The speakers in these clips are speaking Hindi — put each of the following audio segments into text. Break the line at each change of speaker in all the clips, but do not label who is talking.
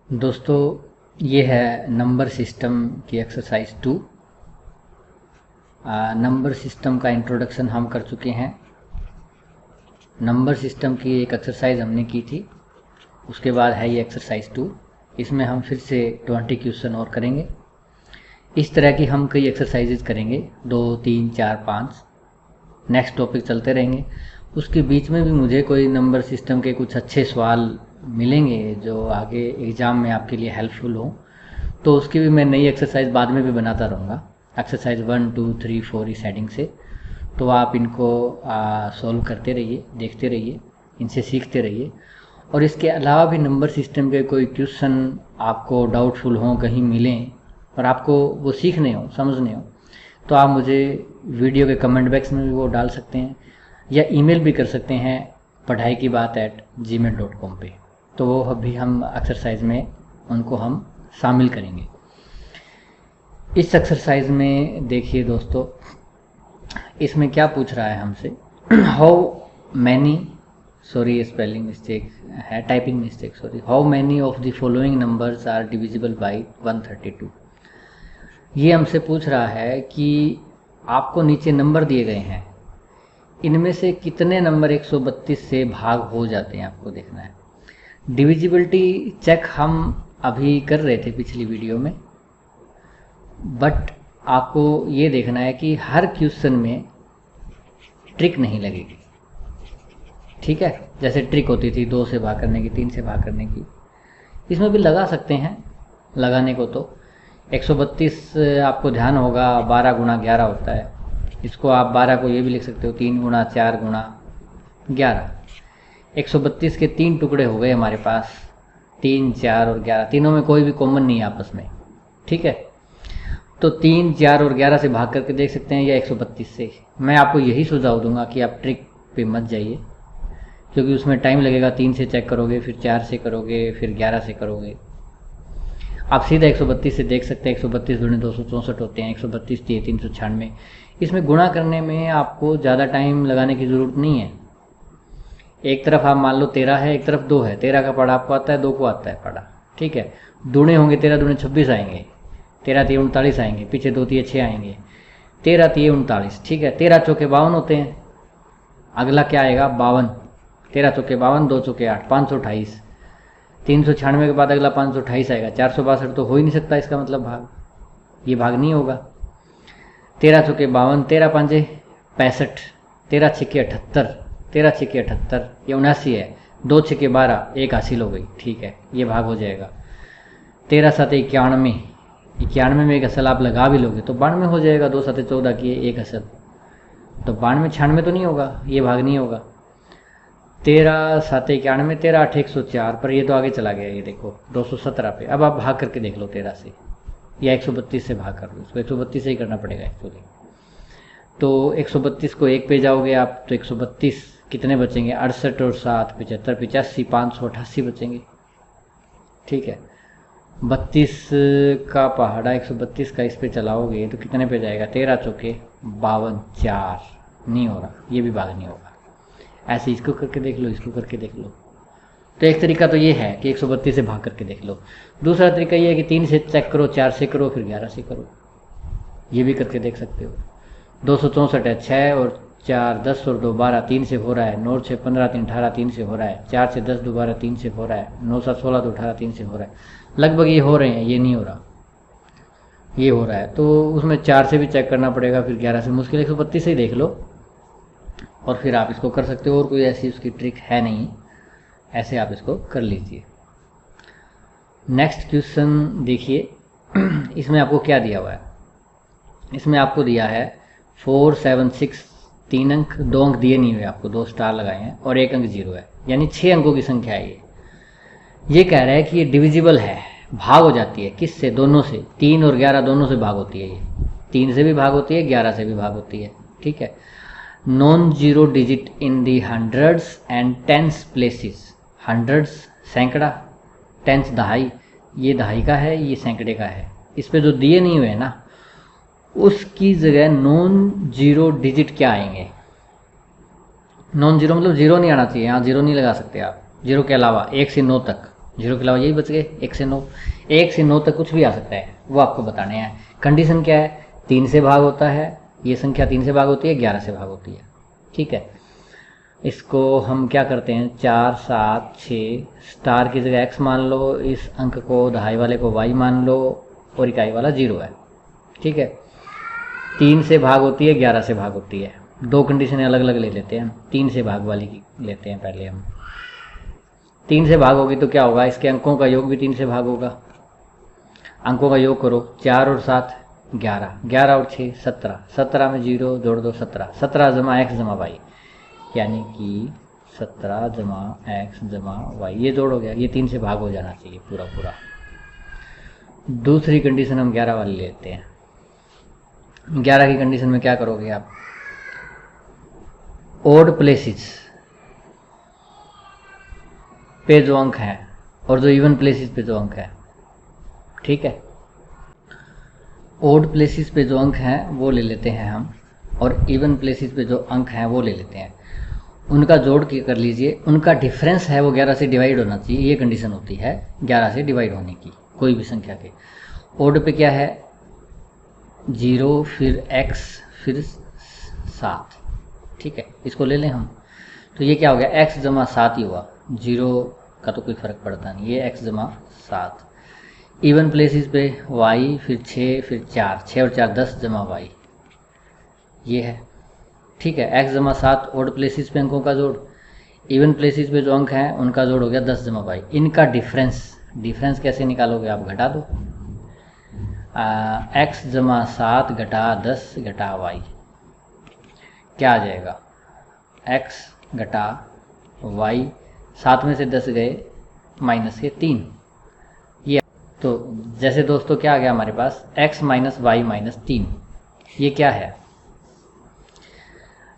दोस्तों, ये है नंबर सिस्टम की एक्सरसाइज 2। नंबर सिस्टम का इंट्रोडक्शन हम कर चुके हैं। नंबर सिस्टम की एक एक्सरसाइज हमने की थी, उसके बाद है ये एक्सरसाइज 2। इसमें हम फिर से 20 क्वेश्चन और करेंगे। इस तरह की हम कई एक्सरसाइजेज करेंगे, 2, 3, 4, 5। नेक्स्ट टॉपिक चलते रहेंगे। उसके बीच में भी मुझे कोई नंबर सिस्टम के कुछ अच्छे सवाल मिलेंगे जो आगे एग्ज़ाम में आपके लिए हेल्पफुल हो, तो उसकी भी मैं नई एक्सरसाइज बाद में भी बनाता रहूँगा। एक्सरसाइज 1, 2, 3, 4 इस हेडिंग से। तो आप इनको सॉल्व करते रहिए, देखते रहिए, इनसे सीखते रहिए। और इसके अलावा भी नंबर सिस्टम के कोई क्वेश्चन आपको डाउटफुल हों, कहीं मिलें और आपको वो सीखने हो, समझने हो, तो आप मुझे वीडियो के कमेंट बॉक्स में भी वो डाल सकते हैं या ईमेल भी कर सकते हैं padhaikibaat@gmail.com पे। तो वो अभी हम एक्सरसाइज में उनको हम शामिल करेंगे। इस एक्सरसाइज में देखिए दोस्तों, इसमें क्या पूछ रहा है हमसे, how many, sorry spelling mistake है, typing mistake, sorry, how many of the following numbers are divisible by 132। ये हमसे पूछ रहा है कि आपको नीचे नंबर दिए गए हैं, इनमें से कितने नंबर 132 से भाग हो जाते हैं, आपको देखना है। डिविजिबिलिटी चेक हम अभी कर रहे थे पिछली वीडियो में, बट आपको ये देखना है कि हर क्वेश्चन में ट्रिक नहीं लगेगी, ठीक है। जैसे ट्रिक होती थी 2 से भाग करने की, 3 से भाग करने की, इसमें भी लगा सकते हैं। लगाने को तो 132 आपको ध्यान होगा 12 गुणा 11 होता है। इसको आप 12 को ये भी लिख सकते हो 3 गुणा 4 गुणा 11। 132 के 3 टुकड़े हो गए हमारे पास, 3, 4 और 11। तीनों में कोई भी कॉमन नहीं है आपस में, ठीक है। तो 3, 4 और 11 से भाग करके देख सकते हैं या 132 से। मैं आपको यही सुझाव दूंगा कि आप ट्रिक पे मत जाइए, क्योंकि उसमें टाइम लगेगा। 3 से चेक करोगे, फिर 4 से करोगे, फिर 11 से करोगे। आप सीधा 132 से देख सकते हैं। 132 दूनी 264 होते हैं, 132 दिए 396। इसमें गुणा करने में आपको ज़्यादा टाइम लगाने की ज़रूरत नहीं है। एक तरफ आप मान लो 13 है, एक तरफ 2 है। 13 का पढ़ा आपको आता है, 2 को आता है पढ़ा, ठीक है। दूने होंगे, 13 दूने 26 आएंगे, 13 3 39 आएंगे, पीछे 2 3 6 आएंगे, 13 3 39, ठीक है। 13 चौके 52 होते हैं। अगला क्या आएगा, 52। 13 चौके 52, 2 चौके 8, 528। 396 के बाद अगला 528 आएगा। 462 तो हो ही नहीं सकता, इसका मतलब भाग, ये भाग नहीं होगा। 13 चौके 52, 13 पाँचे 65, 13 छक्के 78, 13 छक्के 78, ये 79 है। 2 छक्के 12, 1 हासिल हो गई, ठीक है, ये भाग हो जाएगा। 13 7 91, 91 में एक असल आप लगा भी लोगे तो 92 हो जाएगा। 2 7 14 किए, 1 असल, तो 92 96 तो नहीं होगा, ये भाग नहीं होगा। 13 7 91, 13 8 104, पर ये तो आगे चला गया, ये देखो 217 पे। अब आप भाग करके देख लो 13 से या 132 से भाग कर लो। इसको 132 से ही करना पड़ेगा एक्चुअली। तो 132 को 1 पे जाओगे आप तो 132 कितने बचेंगे, 68 और 7 75 85, 588 बचेंगे, ठीक है। 32 का पहाड़ा 132 का इस पे चलाओगे तो कितने पे जाएगा, 13 चौके 52, 4 नहीं हो रहा, ये भी भाग नहीं होगा। ऐसे इसको करके देख लो, इसको करके देख लो। तो एक तरीका तो ये है कि 132 से भाग करके देख लो। दूसरा तरीका ये है कि 3 से चेक करो, 4 से करो, फिर 11 से करो, ये भी करके देख सकते हो। 264 है, 6 और 4 10 और 2 12, 3 से हो रहा है। 9 6 15, 3 18, 3 से हो रहा है। 4 से 10 दोबारा 3 से हो रहा है। 9 7 16, 2 18, 3 से हो रहा है। लगभग ये हो रहे हैं, ये नहीं हो रहा, ये हो रहा है। तो उसमें 4 से भी चेक करना पड़ेगा, फिर 11 से। मुश्किल 132 से ही देख लो और फिर आप इसको कर सकते हो। और कोई ऐसी उसकी ट्रिक है नहीं, ऐसे आप इसको कर लीजिए। नेक्स्ट क्वेश्चन देखिए, इसमें आपको क्या दिया हुआ है। इसमें आपको दिया है 4 7 6, 3 अंक, 2 अंक दिए नहीं हुए आपको, 2 स्टार लगाए हैं, और 1 अंक 0 है, यानी 6 अंकों की संख्या है ये कह रहा है कि ये डिविजिबल है, भाग हो जाती है। किससे, दोनों से। 3 और 11 दोनों से भाग होती है ये। 3 से भी भाग होती है, 11 से भी भाग होती है, ठीक है। Non zero digit in the hundreds and tens places. Hundreds सैकड़ा, टेंस दहाई, ये दहाई का है, ये सैकड़े का है। इस पे जो दिए नहीं हुए ना, उसकी जगह नॉन जीरो डिजिट क्या आएंगे। नॉन जीरो मतलब जीरो नहीं आना चाहिए, यहाँ जीरो नहीं लगा सकते आप, जीरो के अलावा 1 से 9 तक, 0 के अलावा यही बच गए 1 से 9। 1 से 9 तक कुछ भी आ सकता है, वो आपको बताने हैं। कंडीशन क्या है, 3 से भाग होता है, ये संख्या 3 से भाग होती है, 11 से भाग होती है। ठीक है, इसको हम क्या करते हैं, 4 7 6 स्टार की जगह x मान लो, इस अंक को दहाई वाले को y मान लो, और इकाई वाला 0 है। ठीक है, 3 से भाग होती है, 11 से भाग होती है। दो कंडीशन अलग अलग ले लेते हैं, 3 से भाग वाली की लेते हैं पहले हम। 3 से भाग होगी तो क्या होगा, इसके अंकों का योग भी 3 से भाग होगा। अंकों का योग करो, 4 और 7 11, 11 और 6 17, 17 में 0 जोड़ दो 17, 17 जमा x जमा y, यानी कि 17 जमा x जमा y, ये जोड़ हो गया, ये 3 से भाग हो जाना चाहिए पूरा पूरा। दूसरी कंडीशन हम 11 वाली लेते हैं। 11 की कंडीशन में क्या करोगे आप, ओड प्लेसेस पे जो अंक हैं और जो इवन प्लेसेस पे जो अंक है, ठीक है, ओड प्लेसेस पे जो अंक हैं वो ले लेते हैं हम, और इवन प्लेसेस पे जो अंक हैं वो ले लेते हैं। उनका जोड़ कर लीजिए, उनका डिफरेंस है वो 11 से डिवाइड होना चाहिए, ये कंडीशन होती है 11 से डिवाइड होने की कोई भी संख्या के। ओड पे क्या है, 0 फिर x फिर 7। ठीक है, इसको ले लें हम, तो ये क्या हो गया, x जमा 7 ही हुआ, 0 का तो कोई फर्क पड़ता नहीं, ये x जमा 7। इवन प्लेसेस पे y फिर 6 फिर 4, 6 और 4 10 जमा y, ये है। ठीक है, x जमा 7 ओड प्लेसेस पे अंकों का जोड़, इवन प्लेसेस पे जो अंक हैं उनका जोड़ हो गया 10 जमा y। इनका डिफरेंस कैसे निकालोगे आप, घटा दो, x जमा 7 घटा 10 घटा y, क्या आ जाएगा, x घटा y, 7 में से 10 गए माइनस के 3, ये। तो जैसे दोस्तों क्या आ गया हमारे पास, x माइनस वाई माइनस 3, ये क्या है,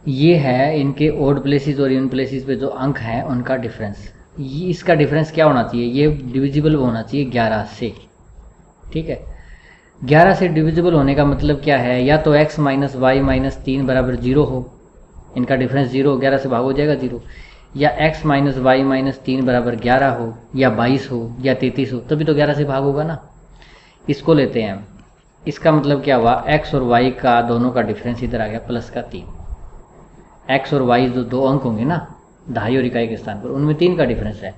ये है इनके ओड प्लेसेस और इवन प्लेसेस पे जो अंक हैं उनका डिफरेंस। ये इसका डिफरेंस क्या होना चाहिए, ये डिविजिबल होना चाहिए 11 से। ठीक है, 11 से डिविजिबल होने का मतलब क्या है, या तो x माइनस वाई माइनस 3 बराबर 0 हो, इनका डिफरेंस 0 हो, 11 से भाग हो जाएगा 0, या x माइनस वाई माइनस 3 बराबर 11 हो, या 22 हो, या 33 हो, तभी तो 11 से भाग होगा ना। इसको लेते हैं हम, इसका मतलब क्या हुआ, x और y का दोनों का डिफरेंस इधर आ गया प्लस का 3। x और y जो दो अंक होंगे ना दहाई और इकाई के स्थान पर, उनमें 3 का डिफरेंस है।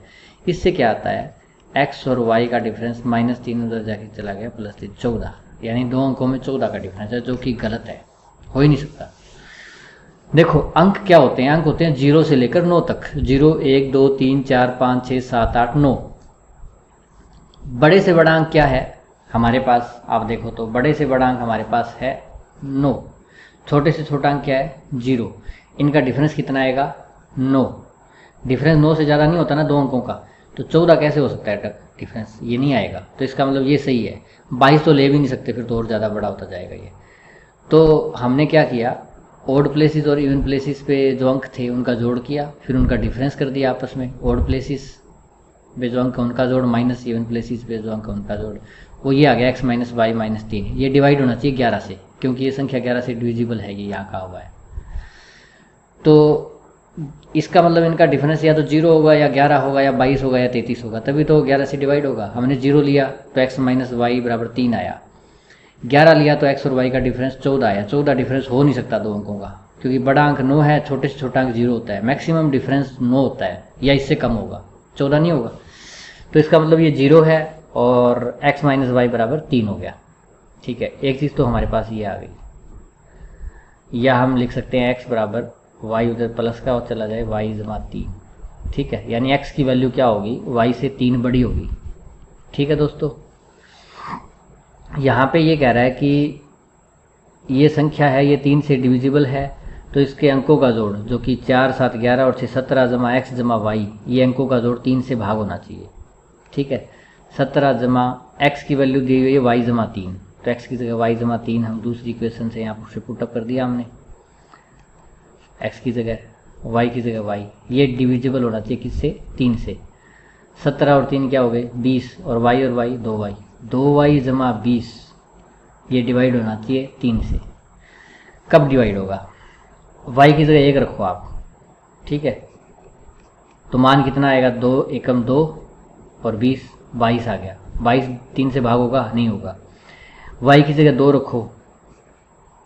इससे क्या आता है, x और y का डिफरेंस माइनस 3 उधर जाके चला गया प्लस 3, 14, यानी दो अंकों में 14 का डिफरेंस है, जो कि गलत है, हो ही नहीं सकता। देखो अंक क्या होते हैं, अंक होते हैं 0 से लेकर 9 तक, 0 1 2 3 4 5 6 7 8 9। बड़े से बड़ा अंक क्या है हमारे पास, आप देखो तो बड़े से बड़ा अंक हमारे पास है 9, छोटे से छोटा अंक क्या है 0। इनका डिफरेंस कितना आएगा 9, डिफरेंस 9 से ज़्यादा नहीं होता ना दो अंकों का, तो 14 कैसे हो सकता है डिफरेंस, ये नहीं आएगा। तो इसका मतलब ये सही है, 22 तो ले भी नहीं सकते, फिर तो और ज़्यादा बड़ा होता जाएगा ये। तो हमने क्या किया, ओड प्लेसेस और इवन प्लेसेस पे जो अंक थे उनका जोड़ किया, फिर उनका डिफरेंस कर दिया आपस में, ओड प्लेसेस पे जो अंक उनका जोड़ माइनस इवन प्लेसेस पे जो अंक उनका जोड़, वो ये आ गया x माइनस वाई माइनस 3। ये डिवाइड होना चाहिए 11 से, क्योंकि ये संख्या 11 से डिविजिबल है, ये यहाँ कहा हुआ है। तो इसका मतलब इनका डिफरेंस या तो 0 होगा, या 11 होगा, या 22 होगा, या 33 होगा, तभी तो 11 से डिवाइड होगा। हमने 0 लिया तो x माइनस वाई बराबर 3 आया, 11 लिया तो x और y का डिफरेंस 14 आया। 14 डिफरेंस हो नहीं सकता दो अंकों का, क्योंकि बड़ा अंक 9 है, छोटे से छोटा अंक 0 होता है, मैक्सिमम डिफरेंस 9 होता है या इससे कम होगा, 14 नहीं होगा। तो इसका मतलब ये 0 है और x माइनस वाई बराबर 3 हो गया। ठीक है, एक चीज़ तो हमारे पास ये आ गई, या हम लिख सकते हैं x बराबर y, उधर प्लस का और चला जाए y जमा 3। ठीक है, यानी x की वैल्यू क्या होगी, y से 3 बड़ी होगी। ठीक है दोस्तों, यहाँ पे ये कह रहा है कि ये संख्या है, ये 3 से डिविजिबल है, तो इसके अंकों का जोड़ जो कि 4 7 11 और 6 17 जमा x जमा y, ये अंकों का जोड़ 3 से भाग होना चाहिए। ठीक है, 17 जमा x की वैल्यू दी हुई है y जमा 3, तो x की जगह y जमा 3 हम दूसरी इक्वेशन से यहाँ पर पुटअप कर दिया हमने, x की जगह y की जगह y, ये डिविजिबल होना चाहिए किससे, 3 से। 17 और 3 क्या हो गए 20, और y और y 2y, 2y जमा 20, ये डिवाइड होना चाहिए 3 से। कब डिवाइड होगा, y की जगह 1 रखो आप। ठीक है, तो मान कितना आएगा, 2 एकम 2, और 20, 22 आ गया। 22 3 से भाग होगा? नहीं होगा। y की जगह 2 रखो,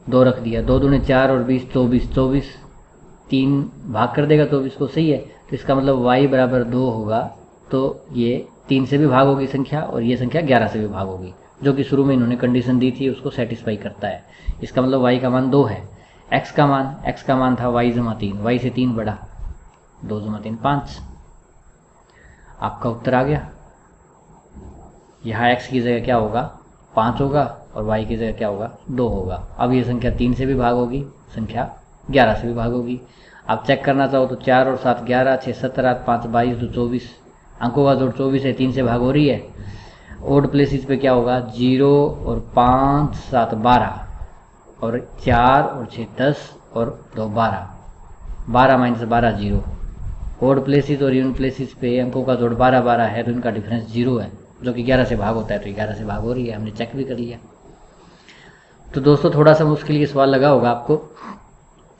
2 रख दिया। 2 दूने 4 और 20 24, 24 3 भाग कर देगा 24 को, सही है। तो इसका मतलब y बराबर 2 होगा। तो ये 3 से भी भाग होगी संख्या और ये संख्या 11 से भी भाग होगी, जो कि शुरू में इन्होंने कंडीशन दी थी उसको सेटिस्फाई करता है। इसका मतलब y का मान 2 है। x का मान था y जमा 3, y से 3 बढ़ा, 2 जमा 3 5। आपका उत्तर आ गया। यहाँ x की जगह क्या होगा? 5 होगा और y की जगह क्या होगा? 2 होगा। अब ये संख्या 3 से भी भाग होगी, संख्या 11 से भी भाग होगी। आप चेक करना चाहो तो 4 और 7 11, 6 17, 5 22, 2 24, अंकों का जोड़ 24 है, 3 से भाग हो रही है। ओड प्लेसेस पे क्या होगा? 0 और 5 7 12 और 4 और 6 10 और 2 12, 12 माइनस 12 0। ओड प्लेसेस और इवन प्लेसेस पे अंकों का जोड़ 12 12 है, तो इनका डिफरेंस 0 है, जो कि 11 से भाग होता है। तो 11 से भाग हो रही है, हमने चेक भी कर लिया। तो दोस्तों थोड़ा सा मुश्किल ये सवाल लगा होगा आपको।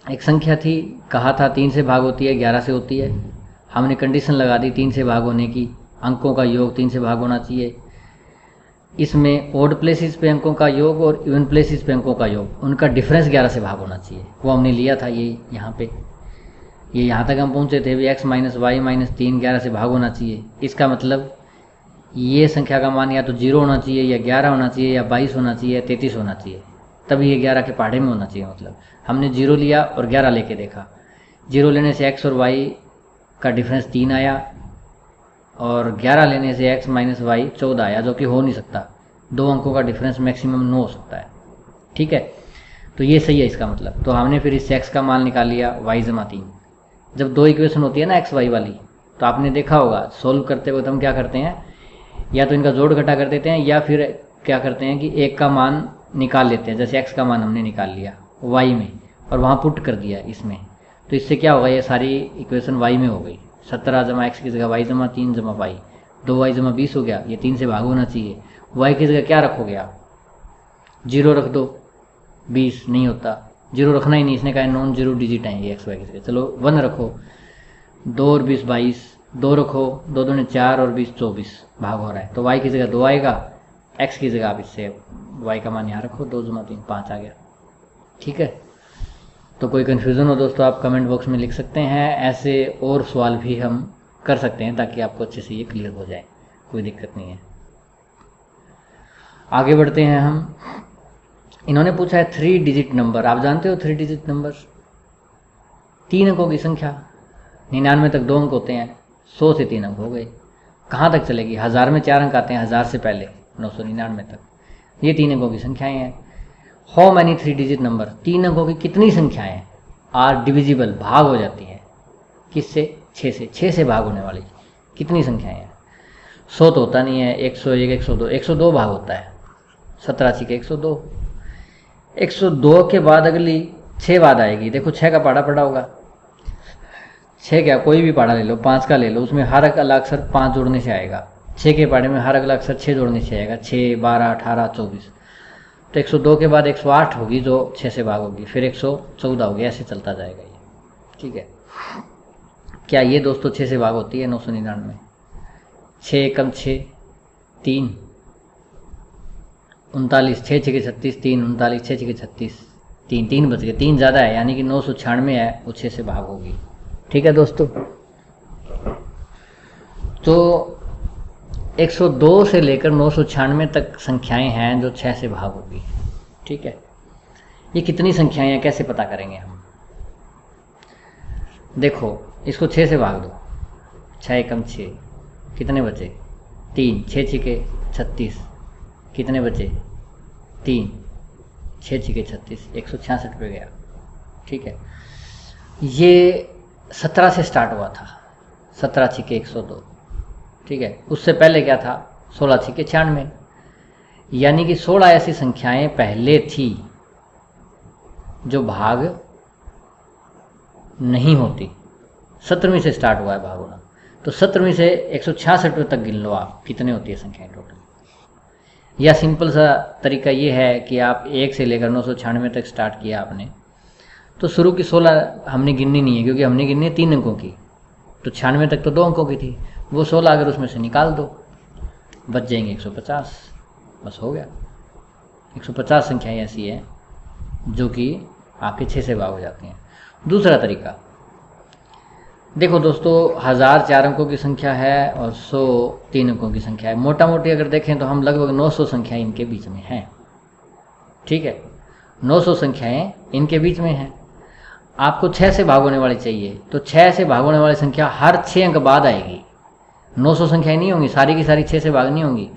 एक संख्या थी, कहा था 3 से भाग होती है, 11 से होती है। हमने कंडीशन लगा दी 3 से भाग होने की, अंकों का योग 3 से भाग होना चाहिए। इसमें ओड प्लेसेस पे अंकों का योग और इवन प्लेसेस पे अंकों का योग, उनका डिफरेंस 11 से भाग होना चाहिए, वो हमने लिया था। ये यहाँ पे, ये यहाँ तक हम पहुँचे थे भी x माइनस वाई माइनस 3 11 से भाग होना चाहिए। इसका मतलब ये संख्या का मान या तो 0 होना चाहिए या 11 होना चाहिए या 22 होना चाहिए या 33 होना चाहिए, तभी ये 11 के पहाड़े में होना चाहिए। मतलब हमने 0 लिया और 11 लेके देखा। 0 लेने से x और y का डिफरेंस 3 आया और 11 लेने से x माइनस वाई 14 आया, जो कि हो नहीं सकता। 2 अंकों का डिफरेंस मैक्सिमम 9 हो सकता है, ठीक है। तो ये सही है इसका मतलब। तो हमने फिर इस x का मान निकाल लिया y जमा 3। जब 2 इक्वेशन होती है ना x y वाली, तो आपने देखा होगा सोल्व करते वक्त हम क्या करते हैं, या तो इनका जोड़ घटा कर देते हैं या फिर क्या करते हैं कि एक का मान निकाल लेते हैं। जैसे x का मान हमने निकाल लिया y में और वहाँ पुट कर दिया इसमें, तो इससे क्या होगा, ये सारी इक्वेशन y में हो गई। 17 जमा x की जगह y जमा 3 जमा y, 2y जमा 20 हो गया। ये 3 से भाग होना चाहिए। y की जगह क्या रखोगे आप? 0 रख दो, 20 नहीं होता, 0 रखना ही नहीं, इसने कहा नॉन जीरो डिजिट हैं ये x y की जगह। चलो 1 रखो, 2 और 20 22, 2 रखो, 2 दूने 4 और 20 24, भाग हो रहा है। तो y की जगह 2 आएगा, x की जगह आप इससे y का मान यहाँ रखो, 2 जमा 3 5 आ गया, ठीक है। तो कोई कन्फ्यूज़न हो दोस्तों आप कमेंट बॉक्स में लिख सकते हैं। ऐसे और सवाल भी हम कर सकते हैं ताकि आपको अच्छे से ये क्लियर हो जाए, कोई दिक्कत नहीं है। आगे बढ़ते हैं हम। इन्होंने पूछा है 3 डिजिट नंबर। आप जानते हो 3 डिजिट नंबर? 3 अंकों की संख्या, 99 तक 2 अंक होते हैं, 100 से 3 अंक हो गए। कहाँ तक चलेगी? 1000 में 4 अंक आते हैं, 1000 से पहले 999 तक। ये 3 अंकों की संख्याएं हैं। How many 3 digit number? 3 अंकों की कितनी संख्याएं आर डिविजिबल, भाग हो जाती हैं? किससे? 6 से भाग होने वाली कितनी संख्याएं हैं? 100 तो होता नहीं है, 101 102, 102 भाग होता है। 17 के 102, 102 के बाद अगली 6 बाद आएगी। देखो 6 का पहाड़ा पड़ा होगा, 6 क्या कोई भी पहाड़ा ले लो, 5 का ले लो, उसमें हर अगला अक्षर 5 जोड़ने से आएगा। 6 के पहाड़े में हर अगला अक्षर 6 जोड़ने से आएगा, 6 12 18 24। तो 102 के बाद 108 होगी जो 6 से भाग होगी, फिर 114 होगी, ऐसे चलता जाएगा ये, ठीक है। क्या ये दोस्तों 6 से भाग होती है? 999। 6 एकम 6 3 39, 6 6 के 36 3 39, 6 6 के 36 3 3 बच गए, 3 ज़्यादा है, यानी कि 996 है, वो 6 से भाग होगी, ठीक है दोस्तों। तो 102 से लेकर 996 तक संख्याएं हैं जो 6 से भाग होगी, ठीक है। ये कितनी संख्याएं हैं कैसे पता करेंगे हम? देखो इसको 6 से भाग दो, 6 एकम 6, कितने बचे? 3, 6 6 के 36, कितने बचे? 3, 6 6 के 36, 166 पे गया, ठीक है। ये 17 से स्टार्ट हुआ था, 17 6 के 102, ठीक है। उससे पहले क्या था? 16 6 के 96, यानी कि 16 ऐसी संख्याएं पहले थी जो भाग नहीं होती। 17वीं से स्टार्ट हुआ है भाग होना, तो 17वीं से 166 तक गिन लो आप कितने होती है संख्याएं टोटल। या सिंपल सा तरीका ये है कि आप 1 से लेकर 996 तक स्टार्ट किया आपने, तो शुरू की 16 हमने गिननी नहीं है, क्योंकि हमने गिननी है 3 अंकों की, तो 96 तक तो 2 अंकों की थी, वो 16 अगर उसमें से निकाल दो, बच जाएंगे 150, बस हो गया। 150 संख्याएं ऐसी हैं जो कि आपके 6 से भाग हो जाती हैं। दूसरा तरीका देखो दोस्तों, 1000 4 अंकों की संख्या है और 100 3 अंकों की संख्या है। मोटा मोटी अगर देखें तो हम लगभग 900 संख्याएं इनके बीच में हैं। ठीक है, 900 संख्याएं इनके बीच में हैं। आपको 6 से भाग होने वाली चाहिए, तो 6 से भाग होने वाली संख्या हर 6 अंक बाद आएगी। 900 संख्याएं नहीं होंगी, सारी की सारी 6 से भाग नहीं होंगी।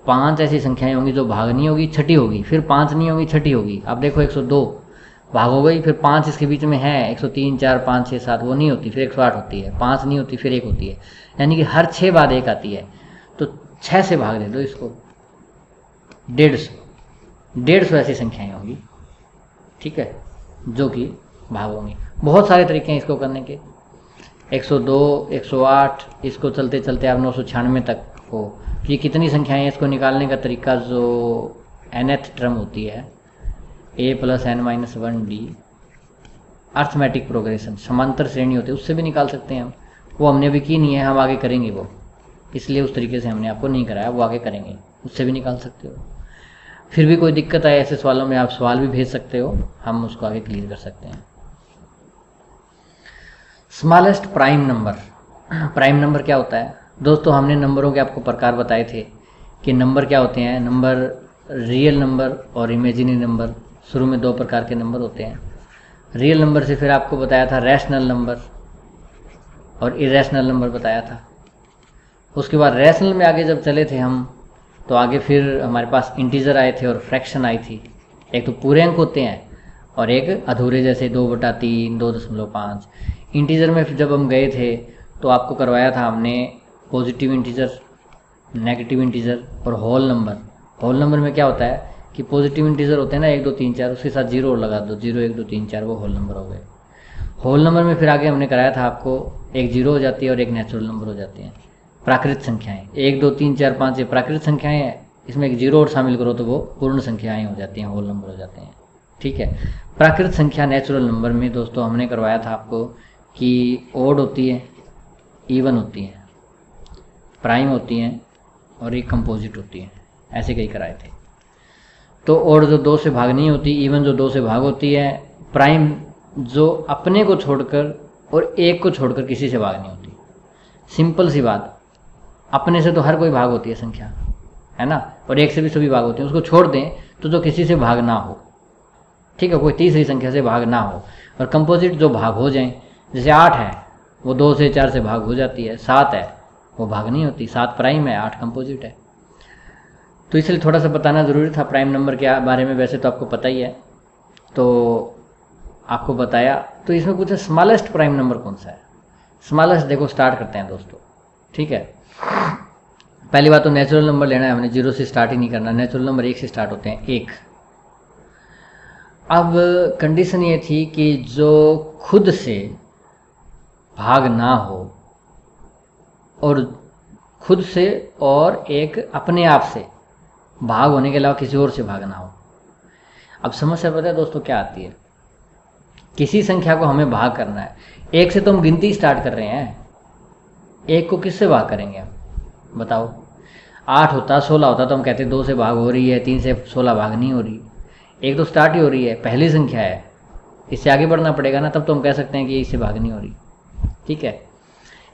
5 ऐसी संख्याएं होंगी जो भाग नहीं होगी, छठी होगी, फिर 5 नहीं होगी, छठी होगी। अब देखो 102 भाग हो गई, फिर 5 इसके बीच में है, 103 4 5 6 7 वो नहीं होती, फिर 108 होती है, 5 नहीं होती, फिर 1 होती है, यानी कि हर 6 बाद 1 आती है। तो 6 से भाग दे दो इसको, 150 ऐसी संख्याएं होंगी, ठीक है, जो कि भाग होंगी। बहुत सारे तरीके हैं इसको करने के, 102 108, इसको चलते चलते आप 996 तक हो। ये कितनी संख्याएं हैं इसको निकालने का तरीका जो nth टर्म होती है a + n-1d, अर्थमेटिक प्रोग्रेशन, समांतर श्रेणी होती है, उससे भी निकाल सकते हैं हम। वो हमने अभी की नहीं है, हम आगे करेंगे वो, इसलिए उस तरीके से हमने आपको नहीं कराया, वो आगे करेंगे, उससे भी निकाल सकते हो। फिर भी कोई दिक्कत आए ऐसे सवालों में, आप सवाल भी भेज सकते हो, हम उसको आगे क्लियर कर सकते हैं। Smallest prime number, prime number क्या होता है दोस्तों? हमने नंबरों के आपको प्रकार बताए थे कि नंबर क्या होते हैं। नंबर रियल नंबर और इमेजिनरी नंबर, शुरू में 2 प्रकार के नंबर होते हैं। रियल नंबर से फिर आपको बताया था रैशनल नंबर और इरेशनल नंबर बताया था। उसके बाद रैशनल में आगे जब चले थे हम, तो आगे फिर हमारे पास इंटीजर आए थे और फ्रैक्शन आई थी। एक तो पूरे अंक होते हैं और एक अधूरे, जैसे 2/3 2.5। इंटीजर में जब हम गए थे तो आपको करवाया था हमने पॉजिटिव इंटीजर, नेगेटिव इंटीजर और होल नंबर। होल नंबर में क्या होता है कि पॉजिटिव इंटीजर होते हैं ना 1 2 3 4, उसके साथ 0 और लगा दो, 0 1 2 3 4, वो होल नंबर हो गए। होल नंबर में फिर आगे हमने कराया था आपको एक 0 हो जाती है और एक नेचुरल नंबर हो जाते हैं। प्राकृत संख्याएं 1 2 3 4 5 ये प्राकृत संख्याएं हैं, इसमें एक 0 और शामिल करो तो वो पूर्ण संख्याएं हो जाती हैं, होल नंबर हो जाते हैं। ठीक है, प्राकृत संख्या नेचुरल नंबर में दोस्तों हमने करवाया था आपको कि ओड होती है, इवन होती है, प्राइम होती हैं और एक कंपोजिट होती है, ऐसे कई कराए थे। तो ओड जो 2 से भाग नहीं होती, इवन जो 2 से भाग होती है, प्राइम जो अपने को छोड़कर और एक को छोड़कर किसी से भाग नहीं होती। सिंपल सी बात, अपने से तो हर कोई भाग होती है संख्या, है ना, और एक से भी सभी भाग होते हैं। उसको छोड़ दें तो जो किसी से भाग ना हो, ठीक है, कोई तीसरी संख्या से भाग ना हो। और कंपोजिट जो भाग हो जाएं, जैसे 8 है वो 2 से 4 से भाग हो जाती है, 7 है वो भाग नहीं होती, 7 प्राइम है 8 कंपोजिट है। तो इसलिए थोड़ा सा बताना ज़रूरी था प्राइम नंबर के बारे में। वैसे तो आपको पता ही है, तो आपको बताया। तो इसमें पूछा स्मॉलेस्ट प्राइम नंबर कौन सा है। स्मॉलेस्ट देखो, स्टार्ट करते हैं दोस्तों, ठीक है। पहली बात तो नेचुरल नंबर लेना है हमने, 0 से स्टार्ट ही नहीं करना। नेचुरल नंबर 1 से स्टार्ट होते हैं, 1। अब कंडीशन ये थी कि जो खुद से भाग ना हो और खुद से और एक अपने आप से भाग होने के अलावा किसी और से भाग ना हो। अब समस्या पता है दोस्तों क्या आती है? किसी संख्या को हमें भाग करना है, 1 से तो हम गिनती स्टार्ट कर रहे हैं, 1 को किससे भाग करेंगे हम बताओ? 8 होता 16 होता तो हम कहते 2 से भाग हो रही है, 3 से 16 भाग नहीं हो रही। 1 तो स्टार्ट ही हो रही है, पहली संख्या है, इससे आगे बढ़ना पड़ेगा ना, तब तो हम कह सकते हैं कि इससे भाग नहीं हो रही। ठीक है,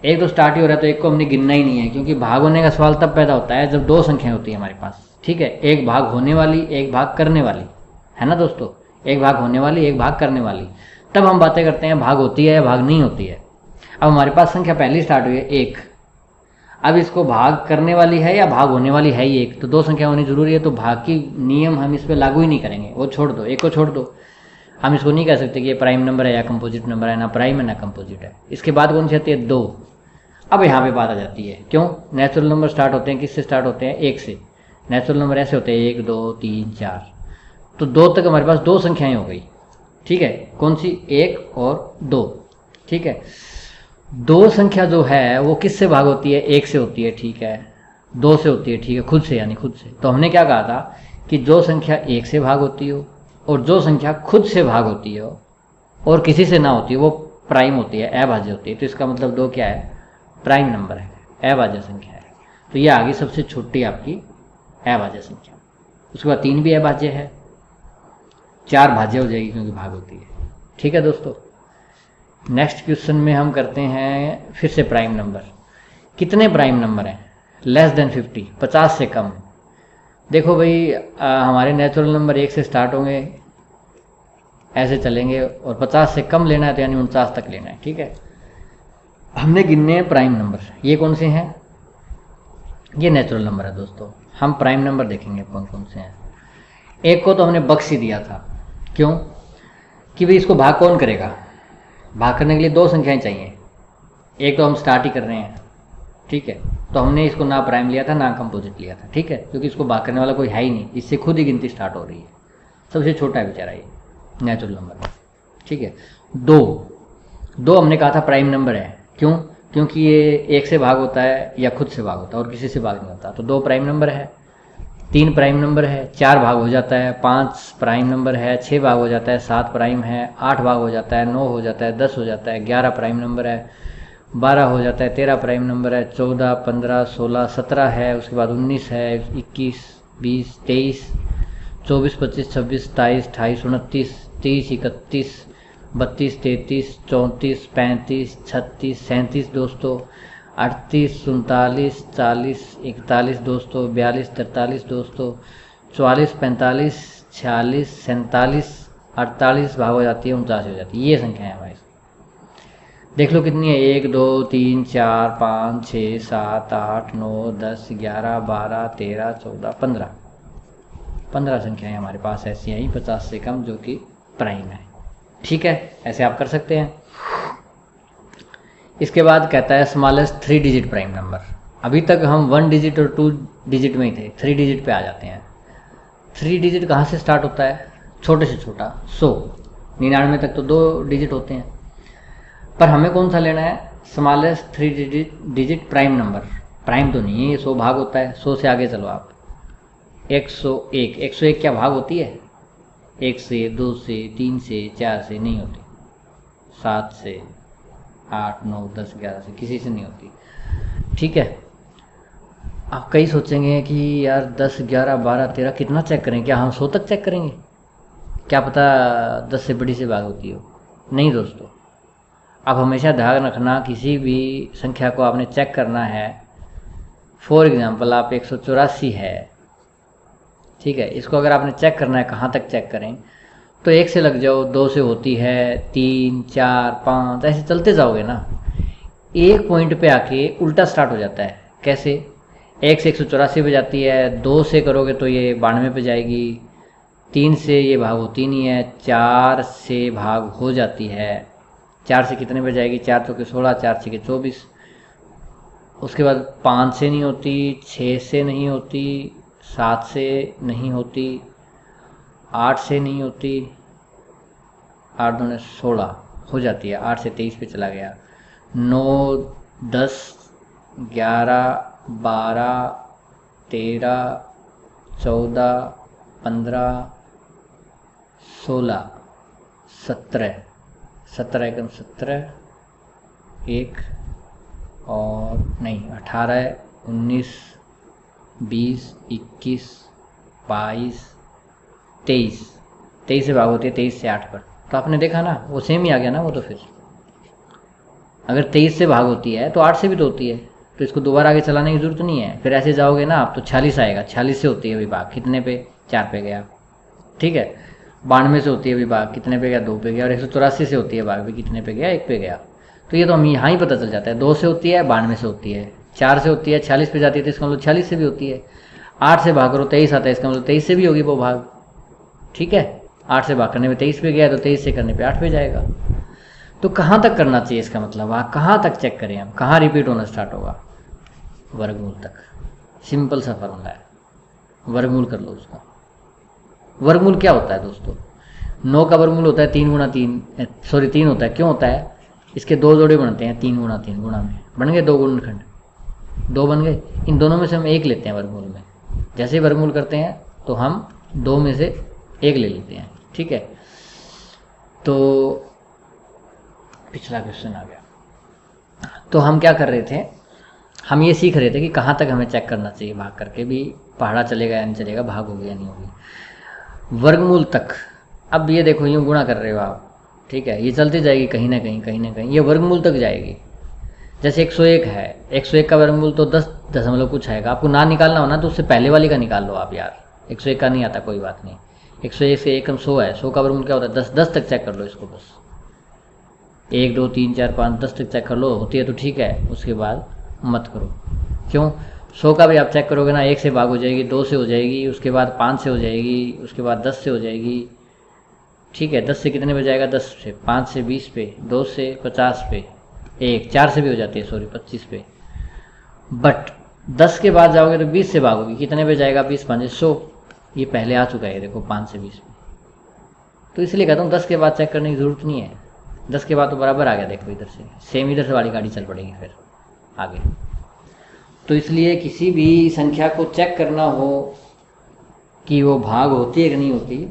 1 तो स्टार्ट ही हो रहा है तो 1 को हमने गिनना ही नहीं है, क्योंकि भाग होने का सवाल तब पैदा होता है जब 2 संख्याएं होती है हमारे पास। ठीक है, एक भाग होने वाली, एक भाग करने वाली, है ना दोस्तों, एक भाग होने वाली, एक भाग करने वाली, तब हम बातें करते हैं भाग होती है या भाग नहीं होती है। अब हमारे पास संख्या पहली स्टार्ट हुई है 1, अब इसको भाग करने वाली है या भाग होने वाली है ही 1, तो 2 संख्या होनी जरूरी है। तो भाग की नियम हम इस पर लागू ही नहीं करेंगे, वो छोड़ दो, 1 को छोड़ दो। हम इसको नहीं कह सकते कि ये प्राइम नंबर है या कंपोजिट नंबर है, ना प्राइम है ना कंपोजिट है। इसके बाद कौन सी आती है? 2। अब यहाँ पे बात आ जाती है, क्यों? नेचुरल नंबर स्टार्ट होते हैं किससे? स्टार्ट होते हैं 1 से। नेचुरल नंबर ऐसे होते हैं 1 2 3 4, तो 2 तक हमारे पास 2 संख्याएं हो गई। ठीक है, कौन सी? 1 और 2। ठीक है, 2 संख्या जो है वो किससे भाग होती है? 1 से होती है, ठीक है, 2 से होती है, ठीक है, खुद से, यानी खुद से। तो हमने क्या कहा था कि जो संख्या 1 से भाग होती हो और जो संख्या खुद से भाग होती हो और किसी से ना होती है वो प्राइम होती है, अभाज्य होती है। तो इसका मतलब 2 क्या है? प्राइम नंबर है, अभाज्य संख्या है। तो ये आ गई सबसे छोटी आपकी अभाज्य संख्या। उसके बाद 3 भी अभाज्य है, 4 भाज्य हो जाएगी क्योंकि भाग होती है। ठीक है दोस्तों, नेक्स्ट क्वेश्चन में हम करते हैं फिर से प्राइम नंबर। कितने प्राइम नंबर हैं लेस देन 50, 50 से कम? देखो भाई, हमारे नेचुरल नंबर 1 से स्टार्ट होंगे, ऐसे चलेंगे, और 50 से कम लेना है तो यानी 49 तक लेना है। ठीक है, हमने गिनने हैं प्राइम नंबर। ये कौन से हैं? ये नेचुरल नंबर है दोस्तों। हम प्राइम नंबर देखेंगे कौन कौन से हैं। एक को तो हमने बख्श ही दिया था, क्यों? कि भाई इसको भाग कौन करेगा? भाग करने के लिए 2 संख्याएं चाहिए, एक तो हम स्टार्ट ही कर रहे हैं। ठीक है, तो हमने इसको ना प्राइम लिया था ना कंपोजिट लिया था। ठीक है, क्योंकि इसको भाग करने वाला कोई है ही नहीं, इससे खुद ही गिनती स्टार्ट हो रही है। सबसे छोटा है बेचारा ये नेचुरल नंबर। ठीक है, 2 हमने कहा था प्राइम नंबर है, क्यों? क्योंकि ये 1 से भाग होता है या खुद से भाग होता है और किसी से भाग नहीं होता, तो 2 प्राइम नंबर है। 3 प्राइम नंबर है, 4 भाग हो जाता है। 5 प्राइम नंबर है, 6 भाग हो जाता है। 7 प्राइम है, 8 भाग हो जाता है। 9 हो जाता है, 10 हो जाता है। 11 प्राइम नंबर है, 12 हो जाता है। 13 प्राइम नंबर है, 14, 15, 16, 17 है। उसके बाद 19 है, 21, 20, 23, 24, 25, 26, 27, 28, 29, 30, 31, 32, 33, 34, 35, 36, 37 दोस्तों, 38, 39, 40, 41 दोस्तों, 42, 43 दोस्तों, 44, 45, 46, 47, 48 भाग हो जाती है, 49 हो जाती है। ये संख्या है भाई, देख लो कितनी है। 1, 2, 3, 4, 5, 6, 7, 8, 9, 10, 11, 12, 13, 14, 15 संख्याएं हमारे पास ऐसी आई 50 से कम जो कि प्राइम है। ठीक है, ऐसे आप कर सकते हैं। इसके बाद कहता है स्मॉलेस्ट 3 डिजिट प्राइम नंबर। अभी तक हम 1 डिजिट और 2 डिजिट में ही थे, 3 डिजिट पे आ जाते हैं। 3 डिजिट कहाँ से स्टार्ट होता है? छोटे से छोटा 100, 99 तक तो 2 डिजिट होते हैं, पर हमें कौन सा लेना है? Smallest 3 digit prime number. Prime तो नहीं है ये, 100 भाग होता है। 100 से आगे चलो आप, 101। 101 क्या भाग होती है? 1 से, 2 से, 3 से, 4 से नहीं होती, 7 से, 8, 9, 10, 11 से किसी से नहीं होती। ठीक है, आप कई सोचेंगे कि यार 10, 11, 12, 13 कितना चेक करें? क्या हम 100 तक चेक करेंगे? क्या पता 10 से बड़ी से भाग होती हो। नहीं दोस्तों, आप हमेशा ध्यान रखना, किसी भी संख्या को आपने चेक करना है। फॉर एग्जाम्पल आप 184 है, ठीक है, इसको अगर आपने चेक करना है कहाँ तक चेक करें, तो 1 से लग जाओ, 2 से होती है, 3, 4, 5 ऐसे चलते जाओगे ना, एक पॉइंट पे आके उल्टा स्टार्ट हो जाता है। कैसे? 1 से 184 पे जाती है, 2 से करोगे तो ये 92 पे जाएगी, 3 से ये भाग होती नहीं है, 4 से भाग हो जाती है। 4 से कितने पे जाएगी? 4 चौके 16, 4 छके 24। उसके बाद 5 से नहीं होती, 6 से नहीं होती, 7 से नहीं होती, 8 से नहीं होती, 8 दूने 16 हो जाती है, 8 से 23 पे चला गया, 9, 10, 11, 12, 13, 14, 15, 16, 17, 17 एकम 17, 1 और नहीं 18, 19, 20, 21, 22, 23 से भाग होती है 23 से 8 पर। तो आपने देखा ना, वो सेम ही आ गया ना वो। तो फिर अगर 23 से भाग होती है तो 8 से भी तो होती है, तो इसको दोबारा आगे चलाने की जरूरत नहीं है। फिर ऐसे जाओगे ना आप तो 46 आएगा, 46 से होती है विभाग, कितने पे? 4 पे गया। ठीक है, 92 से होती है विभाग, कितने पे गया? 2 पे गया। और 184 से होती है भाग भी, कितने पे गया? 1 पे गया। तो ये तो हम यहाँ ही पता चल जाता है। 2 से होती है, 92 से होती है, 4 से होती है, 46 पे जाती है, तो इसका मतलब 46 से भी होती है। 8 से भाग करो 23 आता है, इसका मतलब 23 से भी होगी वो भाग। ठीक है, 8 से भाग करने में 23 पे गया, तो 23 से करने पे 8 पे जाएगा। तो कहाँ तक करना चाहिए इसका मतलब? कहाँ तक चेक करें हम? कहाँ रिपीट होना स्टार्ट होगा? वर्गमूल तक। सिंपल सा फॉर्मूला है, वर्गमूल कर लो उसका। वर्गमूल क्या होता है दोस्तों? 9 का वर्गमूल होता है 3 गुणा 3, सॉरी 3 होता है। क्यों होता है? इसके 2 जोड़े बनते हैं, 3 गुणा 3 गुणा में बन गए 2 गुणनखंड, 2 बन गए। इन दोनों में से हम 1 लेते हैं वर्गमूल में। जैसे ही वर्गमूल करते हैं तो हम 2 में से 1 ले लेते हैं। ठीक है, तो पिछला क्वेश्चन आ गया। तो हम क्या कर रहे थे? हम ये सीख रहे थे कि कहाँ तक हमें चेक करना चाहिए भाग करके भी, पहाड़ा चलेगा या नहीं चलेगा, भाग होगी या नहीं होगी। वर्गमूल तक, अब ये देखो यूँ गुणा कर रहे हो आप, ठीक है, ये चलती जाएगी कहीं ना कहीं कहीं ना कहीं, ये वर्गमूल तक जाएगी। जैसे 101 है, 101 का वर्गमूल तो 10 दशमलव कुछ आएगा, आपको ना निकालना हो ना तो उससे पहले वाली का निकाल लो आप यार, 101 का नहीं आता कोई बात नहीं, 101 से एक हम 100 है, 100 का वर्गमूल क्या होता है 10, 10 तक चेक कर लो इसको बस, 1 2 3 4 5 10 तक चेक कर लो, होती है तो ठीक है, उसके बाद मत करो। क्यों? 100 का भी आप चेक करोगे ना, 1 से भाग हो जाएगी, 2 से हो जाएगी, उसके बाद 5 से हो जाएगी, उसके बाद 10 से हो जाएगी, ठीक है, 10 से कितने पे जाएगा, 10 से, 5 से 20 पे, 2 से 50 पे, 1 4 से भी हो जाती है, सॉरी 25 पे, बट 10 के बाद जाओगे तो 20 से भागोगे, कितने पे जाएगा, 20 5 100, ये पहले आ चुका है देखो 5 से 20 पे, तो इसलिए कहता हूँ 10 के बाद चेक करने की ज़रूरत नहीं है, 10 के बाद तो बराबर आ गया, देखो इधर से सेम, इधर से वाली गाड़ी चल पड़ेगी फिर आगे। तो इसलिए किसी भी संख्या को चेक करना हो कि वो भाग होती है कि नहीं होती,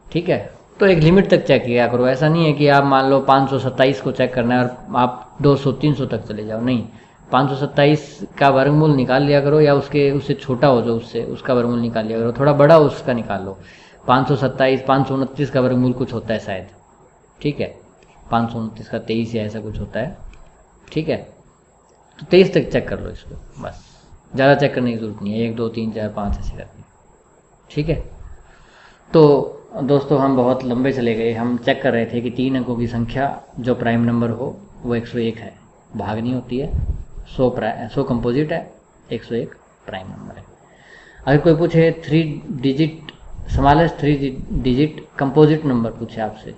ठीक है, तो एक लिमिट तक चेक किया करो। ऐसा नहीं है कि आप मान लो 527 को चेक करना है और आप 200 300 तक चले जाओ, नहीं, 527 का वर्गमूल निकाल लिया करो, या उससे छोटा हो जो उससे, उसका वर्गमूल निकाल लिया करो, थोड़ा बड़ा हो उसका निकाल लो। 527 529 का वर्गमूल कुछ होता है शायद, ठीक है, 529 का 23 या ऐसा कुछ होता है, ठीक है, तो 23 तक चेक कर लो इसको बस, ज़्यादा चेक करने की जरूरत नहीं है, 1 2 3 4 5 ऐसे करके, ठीक है। तो दोस्तों हम बहुत लंबे चले गए, हम चेक कर रहे थे कि 3 अंकों की संख्या जो प्राइम नंबर हो वो 101 है, भाग नहीं होती है, 100 कंपोजिट है, 101 प्राइम नंबर है। अगर कोई पूछे 3 digit smallest 3 digit composite number पूछे आपसे,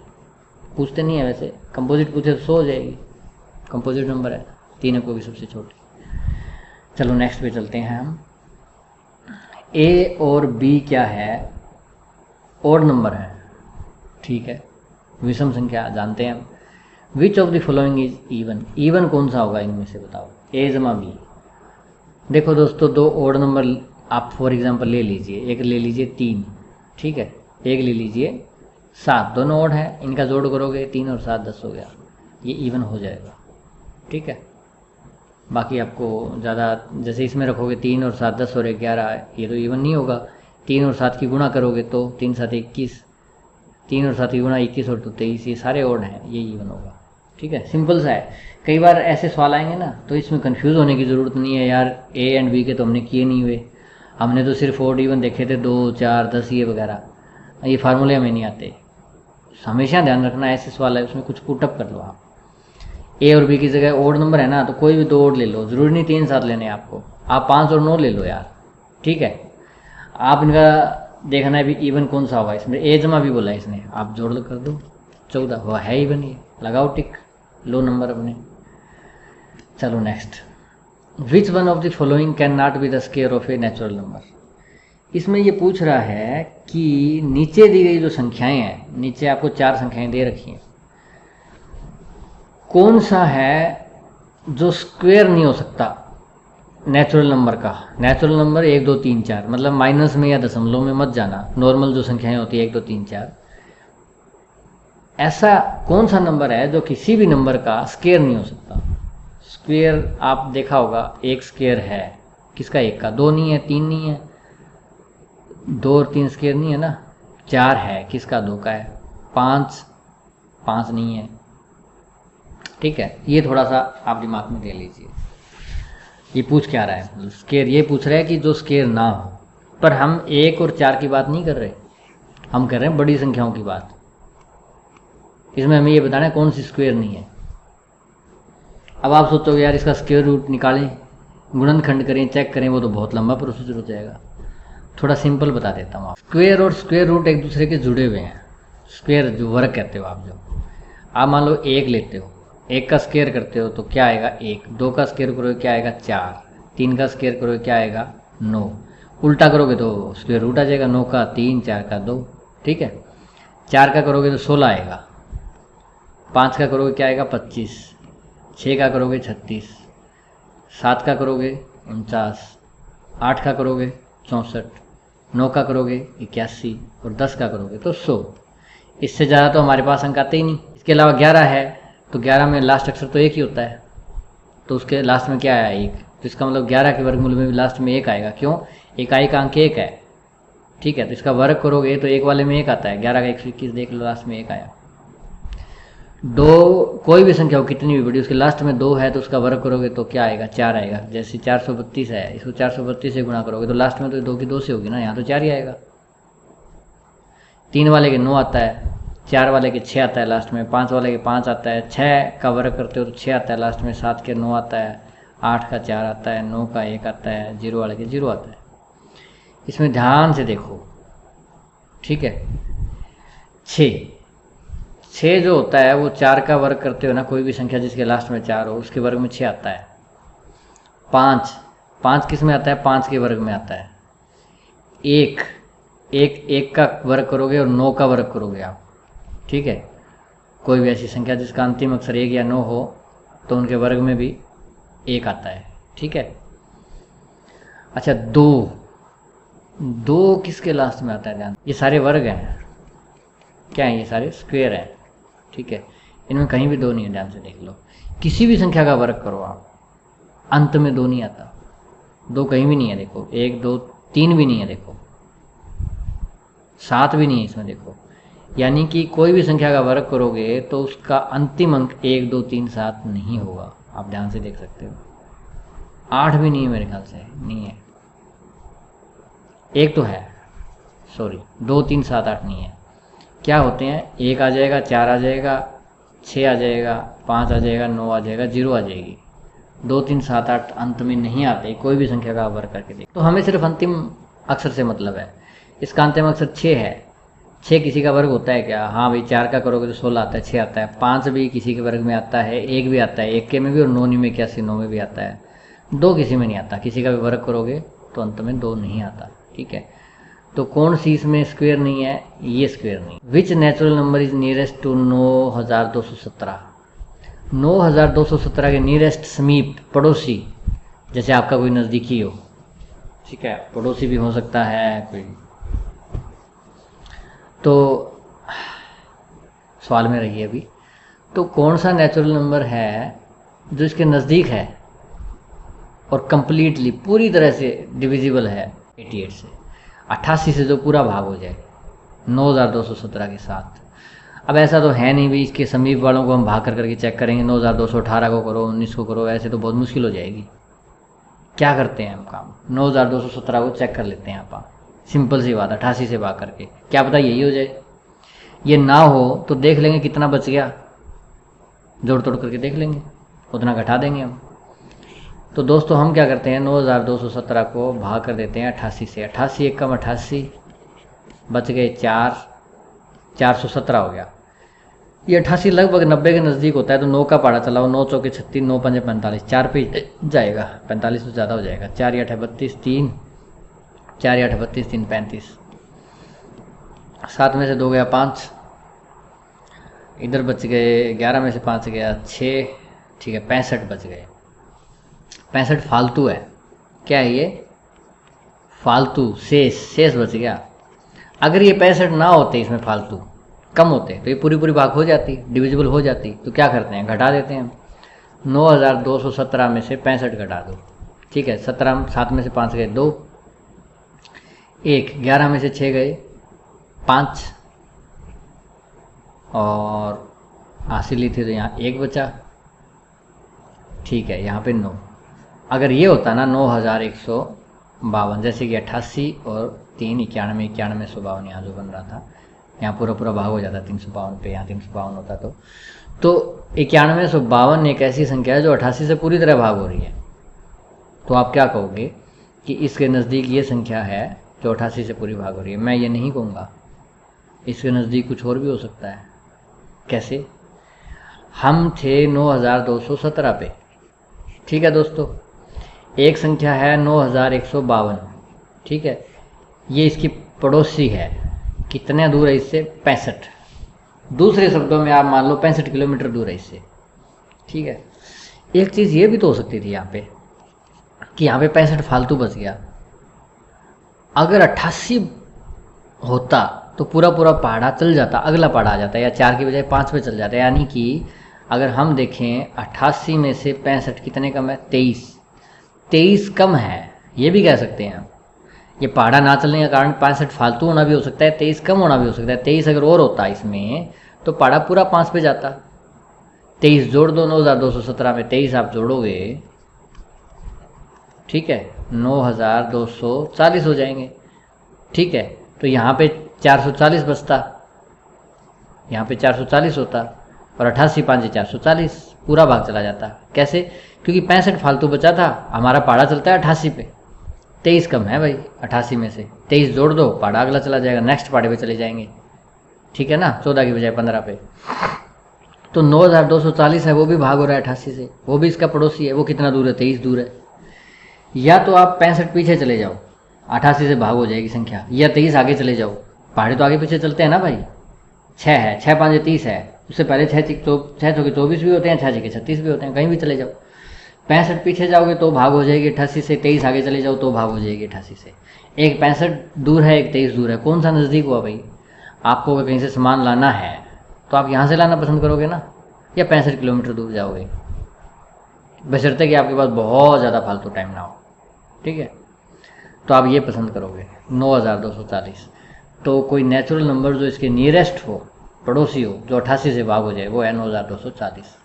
पूछते नहीं है वैसे, कंपोजिट पूछे तो 100 हो जाएगी, कंपोजिट नंबर है, 3 अंकों की सबसे छोटी। चलो नेक्स्ट पे चलते हैं हम। ए और बी क्या है, और नंबर है, ठीक है, विषम संख्या जानते हैं हम। Which of the following is even, even कौन सा होगा इनमें से बताओ, ए जमा बी। देखो दोस्तों 2 ओड नंबर आप फॉर एग्जांपल ले लीजिए, एक ले लीजिए 3, ठीक है, एक ले लीजिए 7, दोनों ओड है, इनका जोड़ करोगे 3 और 7 10 हो गया, ये इवन हो जाएगा, ठीक है। बाकी आपको ज़्यादा, जैसे इसमें रखोगे 3 और 7 10 और 11, ये तो इवन नहीं होगा। 3 और 7 की गुणा करोगे तो 3 7 21, 3 और 7 की गुणा 21 और 2 23, ये सारे ओड हैं, ये इवन होगा, ठीक है, सिंपल सा है। कई बार ऐसे सवाल आएंगे ना तो इसमें कंफ्यूज होने की ज़रूरत नहीं है यार, ए एंड बी के तो हमने किए नहीं हुए, हमने तो सिर्फ ओड इवन देखे थे 2 4 10 ये वगैरह, ये फार्मूले हमें नहीं आते। हमेशा ध्यान रखना ऐसे सवाल है उसमें कुछ पुटअप कर लो आप, ए और बी की जगह ओड नंबर है ना तो कोई भी 2 ओड ले लो, ज़रूरी नहीं 3 7 लेने आपको, आप 5 और 9 ले लो यार, ठीक है। आप इनका देखना है भी इवन कौन सा होगा, इसमें ए जमा भी बोला है इसने, आप जोड़ कर दो 14 हुआ है इवन, ये लगाओ टिक, लो नंबर अपने। चलो next, which one of the following can not be the square of a natural number. इसमें ये पूछ रहा है कि नीचे दी गई जो संख्याएं हैं, नीचे आपको 4 संख्याएं दे रखी हैं, कौन सा है जो स्क्वायर नहीं हो सकता नेचुरल नंबर का। नेचुरल नंबर 1 2 3 4, मतलब माइनस में या दशमलव में मत जाना, नॉर्मल जो संख्याएं होती है 1 2 3 4, ऐसा कौन सा नंबर है जो किसी भी नंबर का स्क्वायर नहीं हो सकता। स्क्वायर आप देखा होगा, एक स्क्वायर है किसका, एक का, 2 नहीं है, 3 नहीं है, 2 और 3 स्क्वायर नहीं है ना, 4 है किसका, 2 का है, 5 नहीं है, ठीक है। ये थोड़ा सा आप दिमाग में ले लीजिए, ये पूछ क्या रहा है, स्क्वायर ये पूछ रहा है कि जो स्क्वायर ना हो, पर हम 1 और 4 की बात नहीं कर रहे, हम कर रहे हैं बड़ी संख्याओं की बात। इसमें हमें ये बताना है कौन सी स्क्वायर नहीं है। अब आप सोचोगे यार इसका स्क्वायर रूट निकालें, गुणनखंड करें, चेक करें, वो तो बहुत लंबा प्रोसीजर हो जाएगा, थोड़ा सिंपल बता देता हूँ। स्क्वायर और स्क्वायर रूट एक दूसरे के जुड़े हुए हैं। स्क्वायर जो वर्ग कहते हो आप, जो आप मान लो 1 लेते हो, 1 का स्क्वायर करते हो तो क्या आएगा 1, 2 का स्क्वायर करोगे क्या आएगा 4, 3 का स्क्वायर करोगे क्या आएगा 9, उल्टा करोगे तो स्क्वायर रूट आ जाएगा, 9 का 3, 4 का 2, ठीक है। 4 का करोगे तो 16 आएगा, 5 का करोगे क्या आएगा 25, 6 का करोगे 36, 7 का करोगे 49, 8 का करोगे 64, 9 का करोगे 81 और 10 का करोगे तो 100। इससे ज़्यादा तो हमारे पास अंक आते ही नहीं। इसके अलावा 11 है तो 11 में लास्ट अक्षर तो एक ही होता है, तो उसके लास्ट में क्या आया 1, तो इसका मतलब 11 के वर्गमूल में भी लास्ट में 1 आएगा। क्यों? इकाई का अंक 1 है, ठीक है, तो इसका वर्ग करोगे तो 1 वाले में 1 आता है, 11 का 121 देख लो, लास्ट में 1 आया। 2 कोई भी संख्या हो कितनी भी बड़ी, उसके लास्ट में 2 है तो उसका वर्ग करोगे तो क्या आएगा? 4 आएगा। जैसे 432 है, इसको 432 से गुणा करोगे तो लास्ट में तो 2 की 2 से होगी ना, यहाँ तो 4 ही आएगा। 3 वाले के 9 आता है, 4 वाले के 6 आता है लास्ट में, 5 वाले के 5 आता है, 6 का वर्ग करते हो तो 6 आता है लास्ट में, 7 के 9 आता है, 8 का 4 आता है, 9 का 1 आता है, 0 वाले के 0 आता है। इसमें ध्यान से देखो, ठीक है। 6 जो होता है वो 4 का वर्ग करते हो ना, कोई भी संख्या जिसके लास्ट में 4 हो उसके वर्ग में 6 आता है। 5 किस में आता है? 5 के वर्ग में आता है। 1 का वर्ग करोगे और 9 का वर्ग करोगे आप, ठीक है। कोई भी ऐसी संख्या जिसका अंतिम अक्षर 1 या 9 हो तो उनके वर्ग में भी 1 आता है, ठीक है। अच्छा, 2 किसके लास्ट में आता है? ध्यान, ये सारे वर्ग हैं, क्या है? ये सारे स्क्वायर हैं, ठीक है। इनमें कहीं भी 2 नहीं है, ध्यान से देख लो। किसी भी संख्या का वर्ग करो आप, अंत में 2 नहीं आता। 2 कहीं भी नहीं है, देखो 1 2 3 भी नहीं है, देखो 7 भी नहीं है इसमें, देखो। यानी कि कोई भी संख्या का वर्ग करोगे तो उसका अंतिम अंक 1 2 3 7 नहीं होगा, आप ध्यान से देख सकते हो। 8 भी नहीं है मेरे ख्याल से, नहीं है। 1 तो है, सॉरी, 2 3 7 8 नहीं है। क्या होते हैं? 1 आ जाएगा, 4 आ जाएगा, 6 आ जाएगा, 5 आ जाएगा, 9 आ जाएगा, 0 आ जाएगी। 2 3 7 8 अंत में नहीं आते, कोई भी संख्या का वर्ग करके देख। तो हमें सिर्फ अंतिम अक्षर से मतलब है। इसका अंतिम अक्षर 6 है। 6 किसी का वर्ग होता है क्या? हाँ भाई, 4 का करोगे तो 16 आता है, 6 आता है। 5 भी किसी के वर्ग में आता है, 1 भी आता है, 1 के में भी, और 9 में 81 9 में भी आता है। 2 किसी में नहीं आता, किसी का भी वर्ग करोगे तो अंत में 2 नहीं आता, ठीक है। तो कौन सी इसमें स्क्वायर नहीं है? ये स्क्वायर नहीं। Which natural number is nearest to 9217? 9217 के नियरेस्ट समीप पड़ोसी, जैसे आपका कोई नज़दीकी हो, ठीक है, पड़ोसी भी हो सकता है कोई। तो सवाल में रहिए अभी, तो कौन सा नेचुरल नंबर है जो इसके नज़दीक है और कंप्लीटली पूरी तरह से डिविजिबल है 88 से? 88 से जो पूरा भाग हो जाए 9217 के साथ। अब ऐसा तो है नहीं भी इसके समीप वालों को हम भाग कर करके चेक करेंगे, 9218 को करो, 19 को करो, ऐसे तो बहुत मुश्किल हो जाएगी। क्या करते हैं हम काम? 9217 को चेक कर लेते हैं आप, सिंपल सी बात, 88 से भाग करके, क्या पता यही हो जाए। ये ना हो तो देख लेंगे कितना बच गया, जोड़ तोड़ करके देख लेंगे, उतना घटा देंगे हम। तो दोस्तों हम क्या करते हैं, 9217 को भाग कर देते हैं 88 से। 88 1 कम 88, बच गए 4, 417 हो गया। ये 88 लगभग 90 के नज़दीक होता है, तो 9 का पाड़ा चलाओ, 9 चौके 36, 9 पंजे 45, 4 पे जाएगा, 45 तो ज़्यादा हो जाएगा। 4 या 8 32, 3 4 या 8 32, 3 35, 7 में से 2 गया 5, इधर बच गए 11 में से 5 गया 6, ठीक है, 65 बच गए। 65 फालतू है, क्या है ये? फालतू, शेष बच गया। अगर ये 65 ना होते, इसमें फालतू कम होते, तो ये पूरी भाग हो जाती, डिविजिबल हो जाती। तो क्या करते हैं, घटा देते हैं। 9217 में से 65 घटा दो, ठीक है। 7 में से 5 गए 2, 1, 11 में से 6 गए 5, और हासिल ली थी तो यहाँ 1 बचा, ठीक है, यहाँ पे 9। अगर ये होता ना 9152, जैसे कि 88 और 3 91 91 152 यहाँ जो बन रहा था, यहाँ पूरा भाग हो जाता 352 पे, यहाँ 352 होता तो 91 152 एक ऐसी संख्या है जो 88 से पूरी तरह भाग हो रही है। तो आप क्या कहोगे कि इसके नज़दीक ये संख्या है जो 88 से पूरी भाग हो रही है? मैं ये नहीं कहूँगा, इसके नज़दीक कुछ और भी हो सकता है। कैसे? हम थे 9217 पे, ठीक है दोस्तों। एक संख्या है 9152, ठीक है, ये इसकी पड़ोसी है। कितने दूर है इससे? 65। दूसरे शब्दों में आप मान लो 65 किलोमीटर दूर है इससे, ठीक है। एक चीज़ ये भी तो हो सकती थी यहाँ पे कि यहाँ पे 65 फालतू बच गया। अगर 88 होता तो पूरा पहाड़ा चल जाता, अगला पहाड़ा आ जाता, या 4 की बजाय 5 पे चल जाता, यानी कि अगर हम देखें 88 में से 65 कितने कम है? 23 कम है, ये भी कह सकते हैं हम। ये पहाड़ा ना चलने का कारण 65 फालतू होना भी हो सकता है, 23 कम होना भी हो सकता है। 23 अगर और होता इसमें तो पहाड़ा पूरा 5 पे जाता। 23 जोड़ दो 9217 में, 23 आप जोड़ोगे, ठीक है, 9240 हो जाएंगे, ठीक है। तो यहाँ पे 440 बचता, यहाँ पे 440 होता, और 88 5 440, पूरा भाग चला जाता। कैसे? क्योंकि 65 फालतू बचा था, हमारा पहाड़ा चलता है 88 पे, 23 कम है भाई 88 में से, 23 जोड़ दो, पहाड़ा अगला चला जाएगा, नेक्स्ट पहाड़े पे चले जाएंगे, ठीक है ना, 14 की बजाय 15 पे। तो 9240 है, वो भी भाग हो रहा है 88 से, वो भी इसका पड़ोसी है। वो कितना दूर है? 23 दूर है। या तो आप 65 पीछे चले जाओ, 88 से भाग हो जाएगी संख्या, या 23 आगे चले जाओ, पहाड़े तो आगे पीछे चलते हैं ना भाई। 6 है, 6 5 30 है, उससे पहले 6 चौके 24 भी होते हैं, 6 6 36 भी होते हैं, कहीं भी चले जाओ। 65 पीछे जाओगे तो भाग हो जाएगी 88 से, 23 आगे चले जाओ तो भाग हो जाएगी 88 से। एक 65 दूर है, एक 23 दूर है, कौन सा नज़दीक हुआ भाई? आपको अगर कहीं से सामान लाना है तो आप यहाँ से लाना पसंद करोगे ना, या 65 किलोमीटर दूर जाओगे? बशर्ते कि आपके पास बहुत ज़्यादा फालतू टाइम ना हो, ठीक है, तो आप ये पसंद करोगे 9240। तो कोई नेचुरल नंबर जो इसके नियरेस्ट हो, पड़ोसी हो, जो 88 से भाग हो जाए, वो है 9240।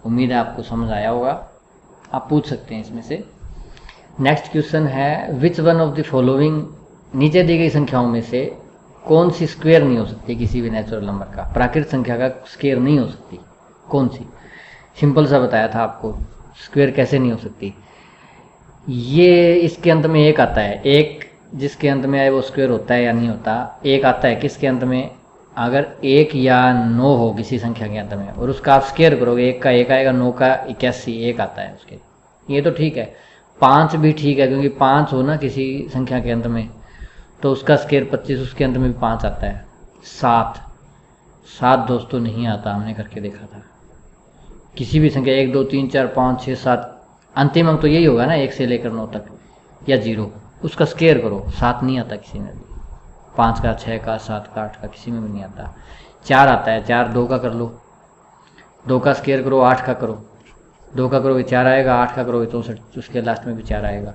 उम्मीद है आपको समझ आया होगा, आप पूछ सकते हैं इसमें से। नेक्स्ट क्वेश्चन है, which one of the following, नीचे दी गई संख्याओं में से कौन सी स्क्वायर नहीं हो सकती? किसी भी नेचुरल नंबर का, प्राकृतिक संख्या का स्क्वायर नहीं हो सकती, कौन सी? सिंपल सा बताया था आपको, स्क्वायर कैसे नहीं हो सकती। ये इसके अंत में एक आता है, एक जिसके अंत में आए वो स्क्वायर होता है या नहीं होता? एक आता है किसके अंत में? अगर 1 या 9 हो किसी संख्या के अंत में, और उसका आप स्क्वायर करोगे, 1 का 1 आएगा, 9 का 81, एक आता है उसके, ये तो ठीक है। 5 भी ठीक है, क्योंकि 5 हो ना किसी संख्या के अंत में, तो उसका स्क्वायर 25, उसके अंत में भी 5 आता है। 7 दोस्तों नहीं आता, हमने करके देखा था। किसी भी संख्या 1 2 3 4 5 6 7, अंतिम अंक तो यही होगा ना, 1 से लेकर 9 तक, या 0, उसका स्क्वायर करो, 7 नहीं आता किसी में भी। 5 का, 6 का, 7 का, 8 का, किसी में भी नहीं आता। 4 आता है, 4 2 का कर लो, 2 का स्क्वायर करो, 8 का करो, 2 का करोगे 4 आएगा, 8 का करोगे 64, उसके लास्ट में भी 4 आएगा।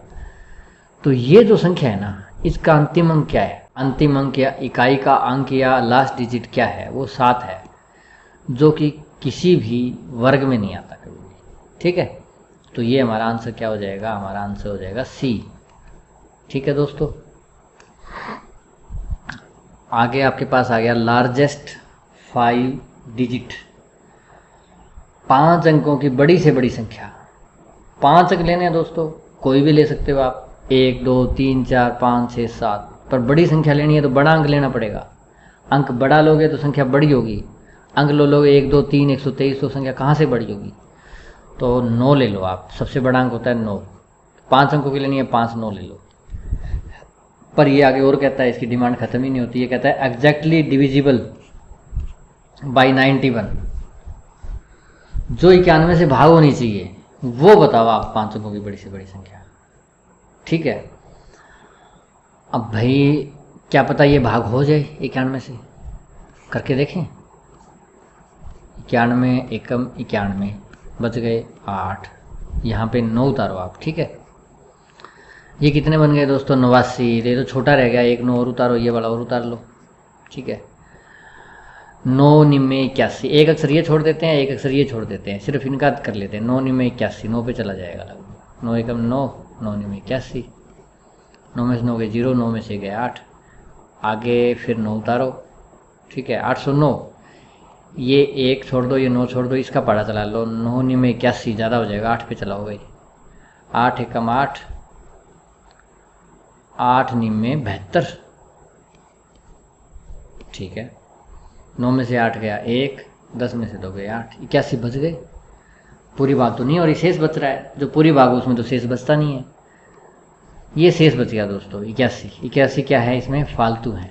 तो ये जो संख्या है ना, इसका अंतिम अंक क्या है? अंतिम अंक या इकाई का अंक या लास्ट डिजिट क्या है? वो 7 है, जो कि किसी भी वर्ग में नहीं आता कभी भी, ठीक है। तो ये हमारा आंसर क्या हो जाएगा? हमारा आंसर हो जाएगा सी, ठीक है दोस्तों। आगे आपके पास आ गया लार्जेस्ट 5 डिजिट, 5 अंकों की बड़ी से बड़ी संख्या। 5 अंक लेने हैं दोस्तों, कोई भी ले सकते हो आप, 1 2 3 4 5 6 7, पर बड़ी संख्या लेनी है तो बड़ा अंक लेना पड़ेगा। अंक बड़ा लोगे तो संख्या बड़ी होगी, अंक लो लोगे 1 2 3 123, तो संख्या कहाँ से बड़ी होगी? तो 9 ले लो आप, सबसे बड़ा अंक होता है 9। 5 अंकों की लेनी है, 5 9 ले लो। पर ये आगे और कहता है, इसकी डिमांड खत्म ही नहीं होती। ये कहता है एग्जैक्टली डिविजिबल बाई 91, जो 91 से भाग होनी चाहिए, वो बताओ आप 5 अंकों की बड़ी से बड़ी संख्या, ठीक है। अब भाई क्या पता ये भाग हो जाए 91 से, करके देखें। 91 एकम 91, बच गए 8, यहाँ पे 9 उतारो आप, ठीक है। ये कितने बन गए दोस्तों? 89। ये तो छोटा रह गया, 1 9 और उतारो, ये वाला और उतार लो, ठीक है। 9 9 81, एक अक्षर ये छोड़ देते हैं, एक अक्षर ये छोड़ देते हैं, सिर्फ इनका कर लेते हैं। 9 9 81, 9 पे चला जाएगा लगभग। 9 एकम 9, 9 9 81, 9 में से 9 गए 0, 9 में से गए 8, आगे फिर 9 उतारो, ठीक है। 809, ये 1 छोड़ दो, ये 9 छोड़ दो, इसका पढ़ा चला लो। 9 9 81 ज़्यादा हो जाएगा, 8 पे चलाओ भाई। 8 एकम 8, 8 9 72, ठीक है। 9 में से 8 गया 1, 10 में से 2 गए 8, 81 बच गए। पूरी भाग तो नहीं, और ये शेष बच रहा है, जो पूरी भाग उसमें तो शेष बचता नहीं है, ये शेष बच गया दोस्तों 81। 81 क्या है? इसमें फालतू है,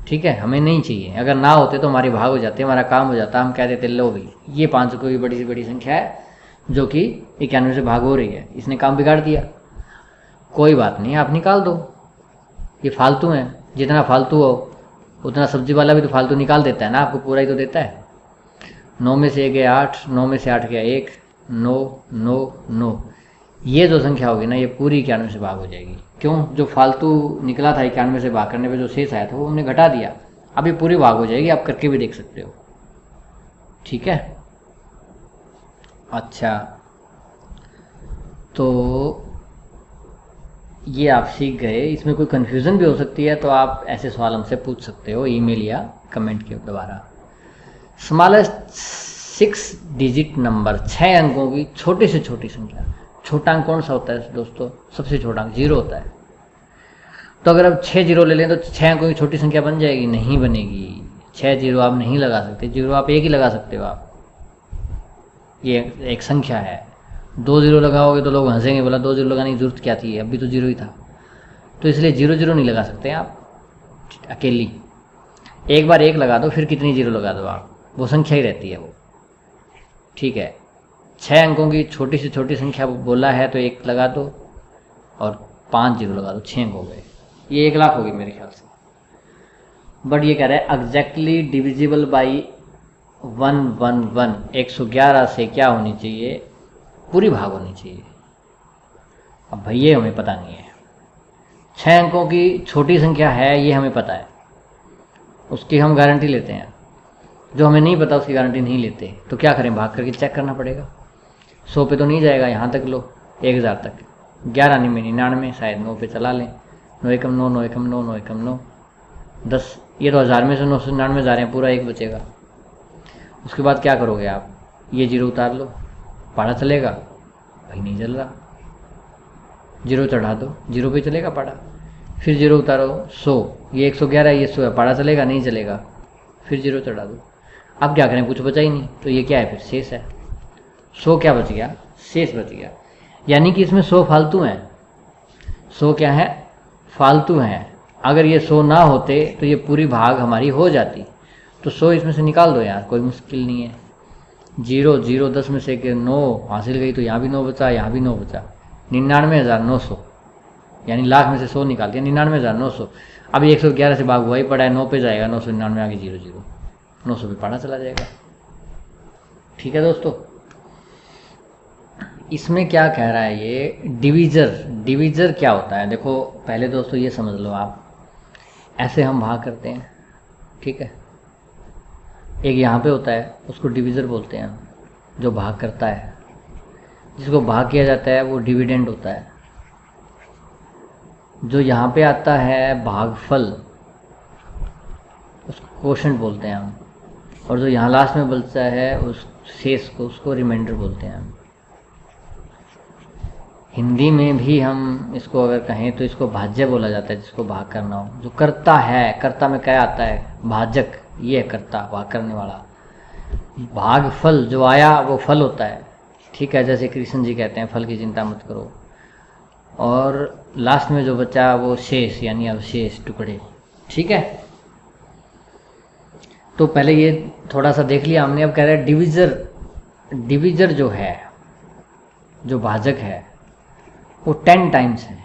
ठीक है, हमें नहीं चाहिए। अगर ना होते तो हमारे भाग हो जाते, हमारा काम हो जाता, हम कह देते लो भाई ये 5 को भी बड़ी से बड़ी संख्या है, जो कि 91 से भाग हो रही है। इसने काम बिगाड़ दिया, कोई बात नहीं, आप निकाल दो, ये फालतू है। जितना फालतू हो उतना सब्जी वाला भी तो फालतू निकाल देता है ना, आपको पूरा ही तो देता है। 9 में से 1 गया 8, 9 में से 8 गया 1, 9 9 9। ये जो संख्या होगी ना, ये पूरी 91 से भाग हो जाएगी। क्यों? जो फालतू निकला था 91 से भाग करने पे जो शेष आया था वो हमने घटा दिया, अब ये पूरी भाग हो जाएगी। आप करके भी देख सकते हो, ठीक है। अच्छा, तो ये आप सीख गए। इसमें कोई कन्फ्यूज़न भी हो सकती है तो आप ऐसे सवाल हमसे पूछ सकते हो ईमेल या कमेंट के द्वारा। स्मॉलेस्ट 6 डिजिट नंबर, 6 अंकों की छोटी से छोटी संख्या। छोटा अंक कौन सा होता है दोस्तों? सबसे छोटा अंक 0 होता है। तो अगर आप 6 जीरो ले लें तो 6 अंकों की छोटी संख्या बन जाएगी? नहीं बनेगी। 6 जीरो आप नहीं लगा सकते, जीरो आप एक ही लगा सकते हो आप, ये एक संख्या है। 2 जीरो लगाओगे तो लोग हंसेंगे, बोला 2 जीरो लगाने की जरूरत क्या थी, अभी तो जीरो ही था। तो इसलिए 0 0 नहीं लगा सकते आप अकेली। एक बार 1 लगा दो, फिर कितनी जीरो लगा दो आप, वो संख्या ही रहती है वो, ठीक है। 6 अंकों की छोटी से छोटी संख्या बोला है तो 1 लगा दो और 5 जीरो लगा दो, 6 अंक हो गए। ये 1 लाख होगी मेरे ख्याल से। बट ये कह रहा है एग्जैक्टली डिविजिबल बाई 111, 111 से क्या होनी चाहिए? पूरी भाग होनी चाहिए। अब भैया हमें पता नहीं है, 6 अंकों की छोटी संख्या है ये हमें पता है, उसकी हम गारंटी लेते हैं। जो हमें नहीं पता उसकी गारंटी नहीं लेते, तो क्या करें? भाग करके चेक करना पड़ेगा। 100 पे तो नहीं जाएगा, यहाँ तक लो 1000 तक, 11 नहीं में 99, शायद 9 पे चला लें। 9 एकम 9, 9 एकम 9, 9 एकम 9, 10। ये तो 1000 में से 999 जा रहे हैं, पूरा 1 बचेगा। उसके बाद क्या करोगे आप? ये जीरो उतार लो, पाड़ा चलेगा? भाई नहीं चल रहा, जीरो चढ़ा दो, जीरो पे चलेगा पाड़ा। फिर जीरो उतारो, 100, ये 111 है, ये 100 है, पाड़ा चलेगा? नहीं चलेगा, फिर जीरो चढ़ा दो। अब क्या करें? कुछ बचा ही नहीं, तो ये क्या है? फिर शेष है। 100 क्या बच गया? शेष बच गया। यानी कि इसमें 100 फालतू हैं। 100 क्या है? फालतू हैं। अगर ये 100 ना होते तो ये पूरी भाग हमारी हो जाती। तो 100 इसमें से निकाल दो यार, कोई मुश्किल नहीं है। 0 0 10 में से 9 हासिल गई, तो यहाँ भी 9 बचा, यहाँ भी 9 बचा। 99,900, यानी लाख में से 100 निकाल दिया, 99,900। अभी 111 से भाग हुआ ही पड़ा है, 9 पे जाएगा, 999 आगे 0 0, 900 पे पढ़ा चला जाएगा। ठीक है दोस्तों, इसमें क्या कह रहा है ये? डिवीजर क्या होता है? देखो पहले दोस्तों ये समझ लो आप, ऐसे हम भाग करते हैं, ठीक है। एक यहाँ पे होता है, उसको डिवीजर बोलते हैं, जो भाग करता है। जिसको भाग किया जाता है वो डिविडेंड होता है। जो यहाँ पे आता है भागफल, उसको क्वोशंट बोलते हैं हम। और जो यहाँ लास्ट में बचता है उस शेष को, उसको रिमाइंडर बोलते हैं हम। हिंदी में भी हम इसको अगर कहें तो इसको भाज्य बोला जाता है, जिसको भाग करना हो। जो करता है, कर्ता में क्या आता है? भाजक, ये है कर्ता, भाग करने वाला। भागफल जो आया वो फल होता है, ठीक है। जैसे कृष्ण जी कहते हैं फल की चिंता मत करो। और लास्ट में जो बचा वो शेष, यानी अवशेष, टुकड़े, ठीक है। तो पहले ये थोड़ा सा देख लिया हमने। अब कह रहा है डिविजर जो है, जो भाजक है, वो 10 टाइम्स है,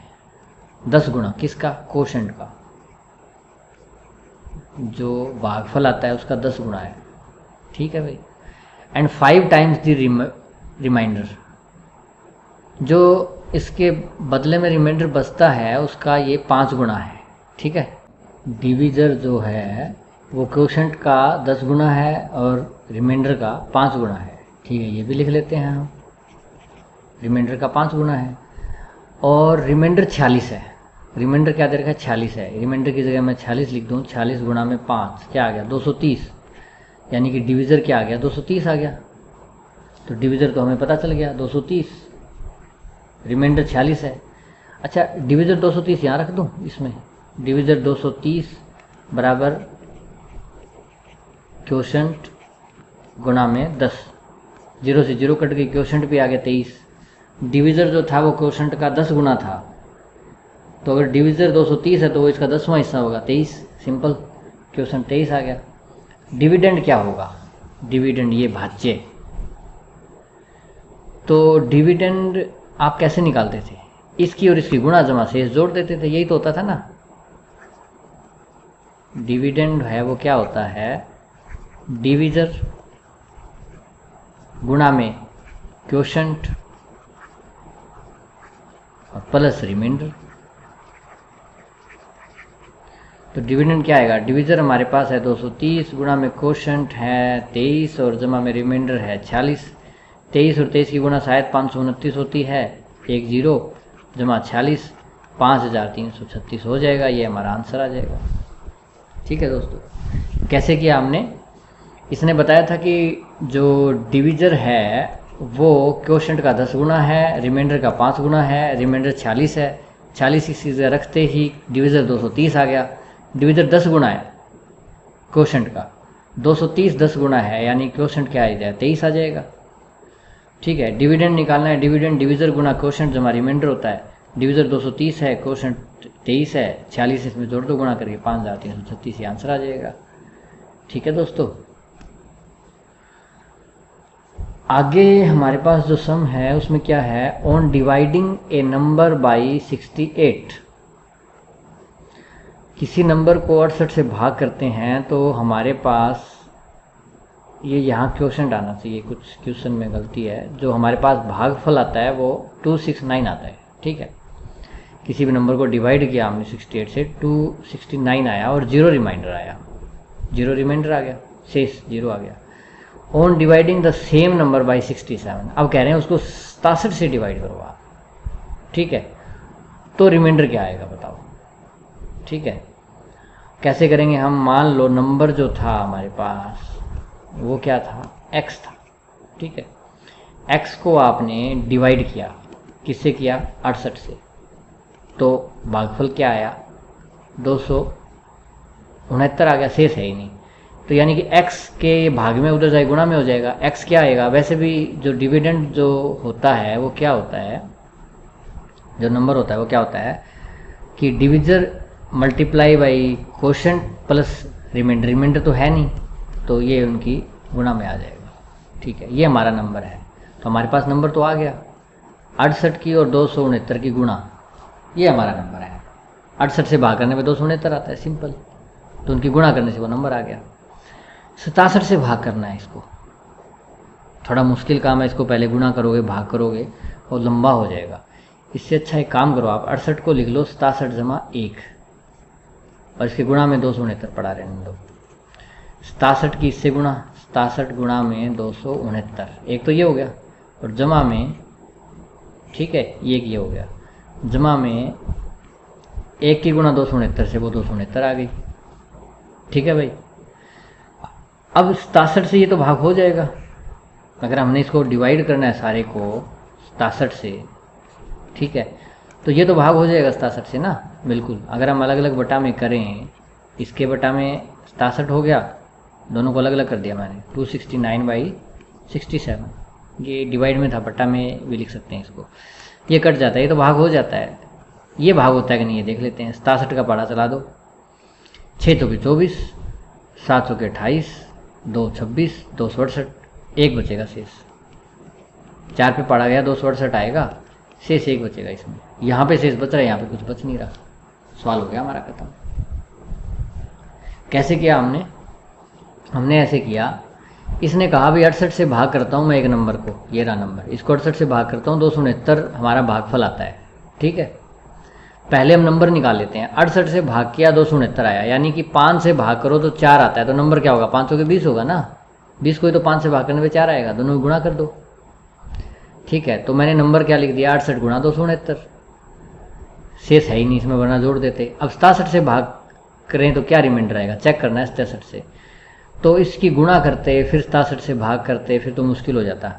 10 गुना। किसका? क्वोशंट का। जो भागफल आता है उसका 10 गुना है, ठीक है भाई। एंड 5 टाइम्स द रिमाइंडर, जो इसके बदले में रिमाइंडर बचता है उसका ये 5 गुना है, ठीक है। डिविजर जो है वो क्वोशंट का 10 गुना है और रिमाइंडर का 5 गुना है, ठीक है। ये भी लिख लेते हैं हम, रिमाइंडर का 5 गुना है। और रिमाइंडर 46 है। रिमाइंडर क्या दे रखा है? 46 है। रिमाइंडर की जगह मैं 46 लिख दूँ। 46 गुणा में 5 क्या आ गया? 230। यानी कि डिविजर क्या आ गया? 230 आ गया। तो डिविजर तो हमें पता चल गया 230, रिमाइंडर 46 है। अच्छा, डिविजर 230 यहाँ रख दूँ इसमें। डिविजर 230 बराबर क्वोशंट गुणा में 10, 0 से 0 कट गई, क्वोशंट भी आ गया 23। डिविजर जो था वो क्वोशंट का 10 गुना था, तो अगर डिविजर 230 है तो वो इसका 10वां हिस्सा होगा, 23। सिंपल, क्वोशंट 23 आ गया। डिविडेंड क्या होगा? डिविडेंड ये भाज्य। तो डिविडेंड आप कैसे निकालते थे? इसकी और इसकी गुणा जमा शेष जोड़ देते थे, यही तो होता था ना। डिविडेंड है वो क्या होता है? डिविजर गुणा में क्वोशंट और प्लस रिमाइंडर। तो डिविडेंड क्या आएगा, डिविजर हमारे पास है 230, गुणा में क्वोशंट है 23 और जमा में रिमाइंडर है 46। 23 और 23 की गुणा शायद 529 होती है, 10 जमा 46 5336 हो जाएगा। ये हमारा आंसर आ जाएगा। ठीक है दोस्तों, कैसे किया हमने, इसने बताया था कि जो डिविजर है वो क्वोशंट का 10 गुना है, रिमाइंडर का 5 गुना है, रिमाइंडर 46 है, 46 इसी जगह रखते ही डिविजर 230 आ गया। डिविजर 10 गुना है क्वोशंट का, 230 10 गुना है, यानी क्वोशंट क्या आ जाएगा, 23 आ जाएगा। ठीक है, डिविडेंड निकालना है, डिविडेंड डिविजर गुना क्वोशंट जमा रिमाइंडर होता है। डिविजर 230 है, क्वोशंट 23 है, 46 इसमें जोड़ दो, गुणा करके 5336 आंसर आ जाएगा। ठीक है दोस्तों, आगे हमारे पास जो सम है उसमें क्या है, on dividing A number by 68। किसी नंबर को 68 से भाग करते हैं तो हमारे पास ये यहाँ क्वोशंट आना चाहिए, कुछ क्वेश्चन में गलती है। जो हमारे पास भागफल आता है वो 269 आता है। ठीक है, किसी भी नंबर को डिवाइड किया हमने 68 से, 269 आया और 0 रिमाइंडर आया, 0 रिमाइंडर आ गया, शेष 0 आ गया। On dividing the same number by 67, अब कह रहे हैं उसको 67 से डिवाइड करो आप। ठीक है, तो रिमाइंडर क्या आएगा बताओ। ठीक है, कैसे करेंगे हम, मान लो नंबर जो था हमारे पास वो क्या था, x था। ठीक है, x को आपने डिवाइड किया, किससे किया, 68 से, तो भागफल क्या आया, 269 आ गया, शेष है ही नहीं। तो यानी कि x के भाग में उधर जाए गुणा में हो जाएगा। x क्या आएगा, वैसे भी जो डिविडेंड जो होता है वो क्या होता है, जो नंबर होता है वो क्या होता है कि divisor multiply by quotient plus remainder, remainder तो है नहीं, तो ये उनकी गुणा में आ जाएगा। ठीक है, ये हमारा नंबर है, तो हमारे पास नंबर तो आ गया 68 की और 269 की गुणा, ये हमारा नंबर है। 68 से भाग करने में 269 आता है, सिंपल, तो उनकी गुणा करने से वो नंबर आ गया। 67 से भाग करना है, इसको थोड़ा मुश्किल काम है, इसको पहले गुणा करोगे भाग करोगे और लंबा हो जाएगा। इससे अच्छा एक काम करो, आप 68 को लिख लो 67 जमा 1 और इसके गुणा में 269 पड़ा रहने दो। 67 की इससे गुणा, 67 गुणा में 269, एक तो ये हो गया, और जमा में, ठीक है, ये हो गया, जमा में 1 की गुणा 269 से वो 269 आ गई। ठीक है भाई, अब 67 से ये तो भाग हो जाएगा। अगर हमने इसको डिवाइड करना है सारे को 67 से, ठीक है, तो ये तो भाग हो जाएगा 67 से ना, बिल्कुल। अगर हम अलग अलग बटा में करें, इसके बटा में 67 हो गया, दोनों को अलग अलग कर दिया मैंने, 269/67, ये डिवाइड में था, बटा में भी लिख सकते हैं इसको, ये कट जाता है, ये तो भाग हो जाता है। ये भाग होता है कि नहीं ये देख लेते हैं। 67 का पढ़ा चला दो, 6 तो 24, 7 के 28, 2 26, 2 67, 1 बचेगा शेष। 4 पे पढ़ा गया 2 67 आएगा, शेष 1 बचेगा इसमें। यहाँ पे शेष बच रहा है, यहाँ पे कुछ बच नहीं रहा, सवाल हो गया हमारा खत्म। कैसे किया हमने ऐसे किया, इसने कहा भी 68 से भाग करता हूँ मैं एक नंबर को, ये रहा नंबर, इसको 68 से भाग करता हूँ, 269 हमारा भागफल आता है। ठीक है, पहले हम नंबर निकाल लेते हैं। 68 से भाग किया 269 आया, यानी कि 5 से भाग करो तो 4 आता है, तो नंबर क्या होगा, 5 के 20 होगा ना, 20 को ही तो 5 से भाग करने पे 4 आएगा, दोनों को गुणा कर दो। ठीक है, तो मैंने नंबर क्या लिख दिया, 68 गुणा 269, शेष है ही नहीं इसमें, वरना जोड़ देते। अब 67 से भाग करें तो क्या रिमाइंडर आएगा, चेक करना है 67 से, तो इसकी गुणा करते फिर 67 से भाग करते, फिर तो मुश्किल हो जाता।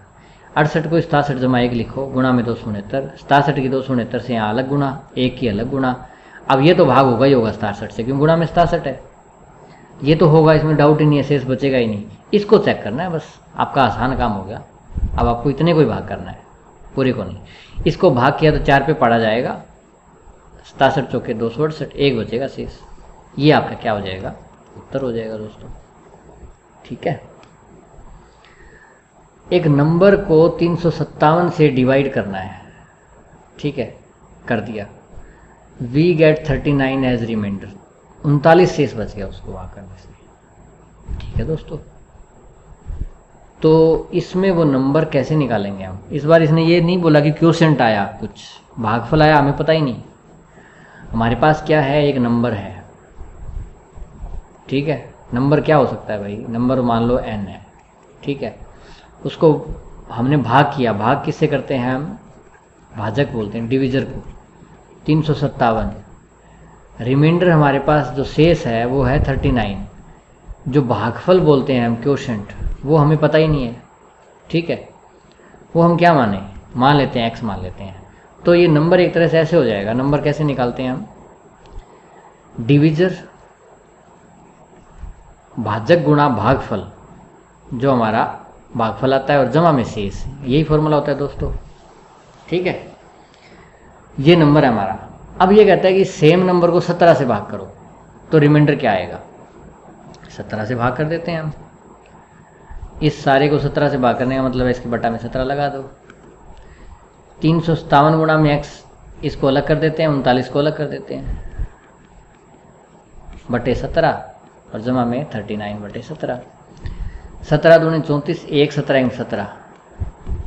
68 को 67 जमा 1 लिखो, गुणा में 269, 67 की 269 से यहाँ अलग गुणा, 1 की अलग गुणा। अब ये तो भाग होगा ही होगा 67 से, क्यों, गुणा में 67 है, ये तो होगा, इसमें डाउट ही नहीं है, शेष बचेगा ही नहीं। इसको चेक करना है बस, आपका आसान काम हो गया। अब आपको इतने को ही भाग करना है, पूरे को नहीं। इसको भाग किया तो 4 पे पड़ा जाएगा, 67 चौके 268, 1 बचेगा शेष। ये आपका क्या हो जाएगा, उत्तर हो जाएगा दोस्तों। ठीक है, एक नंबर को 357 से डिवाइड करना है, ठीक है, कर दिया, वी गेट 39 एज रिमाइंडर, 39 शेष बच गया उसको वहाँ करने से। ठीक है दोस्तों, तो इसमें वो नंबर कैसे निकालेंगे हम? इस बार इसने ये नहीं बोला कि क्वोशंट आया, कुछ भागफल आया, हमें पता ही नहीं। हमारे पास क्या है, एक नंबर है, ठीक है। नंबर क्या हो सकता है भाई? नंबर मान लो n है, ठीक है। उसको हमने भाग किया। भाग किससे करते हैं हम? भाजक बोलते हैं, डिविजर को। 357। रिमाइंडर हमारे पास जो शेष है वो है 39। जो भागफल बोलते हैं हम, क्वोशंट, वो हमें पता ही नहीं है, ठीक है। वो हम क्या माने, मान लेते हैं x मान लेते हैं। तो ये नंबर एक तरह से ऐसे हो जाएगा। नंबर कैसे निकालते हैं हम? डिविजर भाजक गुणा भागफल, जो हमारा भागफल आता है, और जमा में शेष। यही फॉर्मूला होता है दोस्तों, ठीक है। ये नंबर है हमारा। अब ये कहता है कि सेम नंबर को 17 से भाग करो, तो रिमाइंडर क्या आएगा? 17 से भाग कर देते हैं हम। इस सारे को 17 से भाग करने का मतलब है इसके बटा में 17 लगा दो। 357 गुणा में x, इसको अलग कर देते हैं, 39 को अलग कर देते हैं, बटे 17, और जमा में 39 बटे 17। 17 दूनी 34, 1 17 17,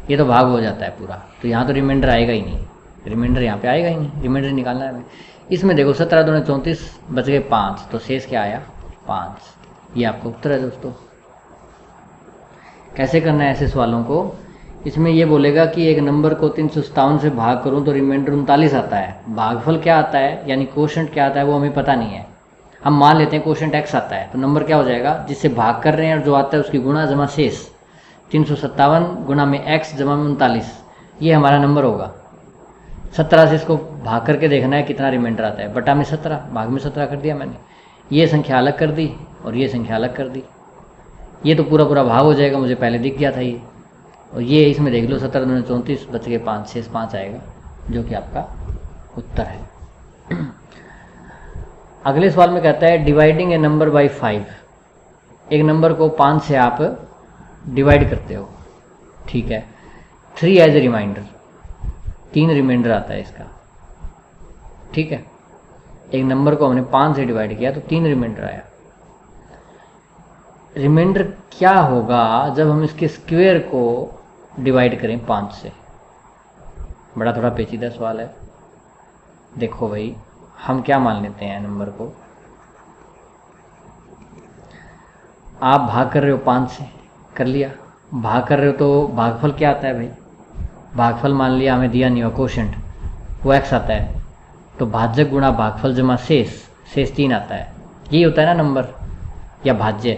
ये तो भाग हो जाता है पूरा। तो यहाँ तो रिमाइंडर आएगा ही नहीं, रिमाइंडर यहाँ पे आएगा ही नहीं, रिमाइंडर निकालना है हमें। इसमें देखो 17 दूनी 34, बच गए 5, तो शेष क्या आया? 5। ये आपका उत्तर है दोस्तों। कैसे करना है ऐसे सवालों को? इसमें ये बोलेगा कि एक नंबर को 357 से भाग करूं तो रिमाइंडर 39 आता है। भागफल क्या आता है, यानी क्वोशंट क्या आता है, वो हमें पता नहीं है। हम मान लेते हैं क्वोशंट x आता है, तो नंबर क्या हो जाएगा? जिससे भाग कर रहे हैं और जो आता है उसकी गुणा जमा शेष। 357 गुणा में x जमा में 39, ये हमारा नंबर होगा। 17 से इसको भाग करके देखना है कितना रिमाइंडर आता है, बटा में 17, भाग में 17 कर दिया मैंने। ये संख्या अलग कर दी और ये संख्या अलग कर दी, ये तो पूरा पूरा भाग हो जाएगा, मुझे पहले दिख गया था ये। और ये इसमें देख लो 17 दूनी 34, बच गए 5, शेष 5 आएगा, जो कि आपका उत्तर है। अगले सवाल में कहता है डिवाइडिंग ए नंबर बाय 5। एक नंबर को 5 से आप डिवाइड करते हो, ठीक है। 3 एज ए रिमाइंडर, 3 रिमाइंडर आता है इसका, ठीक है। एक नंबर को हमने 5 से डिवाइड किया तो 3 रिमाइंडर आया। रिमाइंडर क्या होगा जब हम इसके स्क्वायर को डिवाइड करें 5 से? बड़ा थोड़ा पेचीदा सवाल है। देखो भाई, हम क्या मान लेते हैं नंबर को, आप भाग कर रहे हो 5 से, कर लिया। भाग कर रहे हो तो भागफल क्या आता है भाई? भागफल मान लिया हमें दिया नहीं हुआ क्वोशंट, वो x आता है, तो भाजक गुणा भागफल जमा शेष, शेष 3 आता है। यही होता है ना नंबर या भाज्य।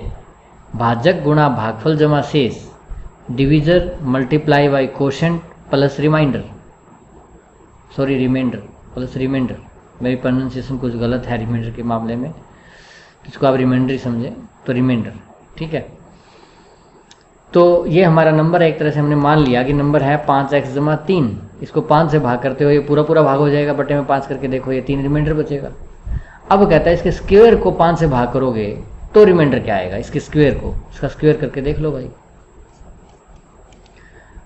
भाजक गुणा भागफल जमा शेष, divisor multiply by quotient plus remainder, sorry remainder plus remainder. मेरी प्रोनाउंसिएशन कुछ गलत है रिमाइंडर के मामले में, इसको आप रिमाइंडर ही समझें, तो रिमाइंडर, ठीक है। तो ये हमारा नंबर है, एक तरह से हमने मान लिया कि नंबर है 5x जमा 3। इसको 5 से भाग करते हो, ये पूरा पूरा भाग हो जाएगा, बटे में 5 करके देखो, ये 3 रिमाइंडर बचेगा। अब कहता है इसके स्क्वायर को 5 से भाग करोगे तो रिमाइंडर क्या आएगा? इसके स्क्वायर को, इसका स्क्वायर करके देख लो भाई।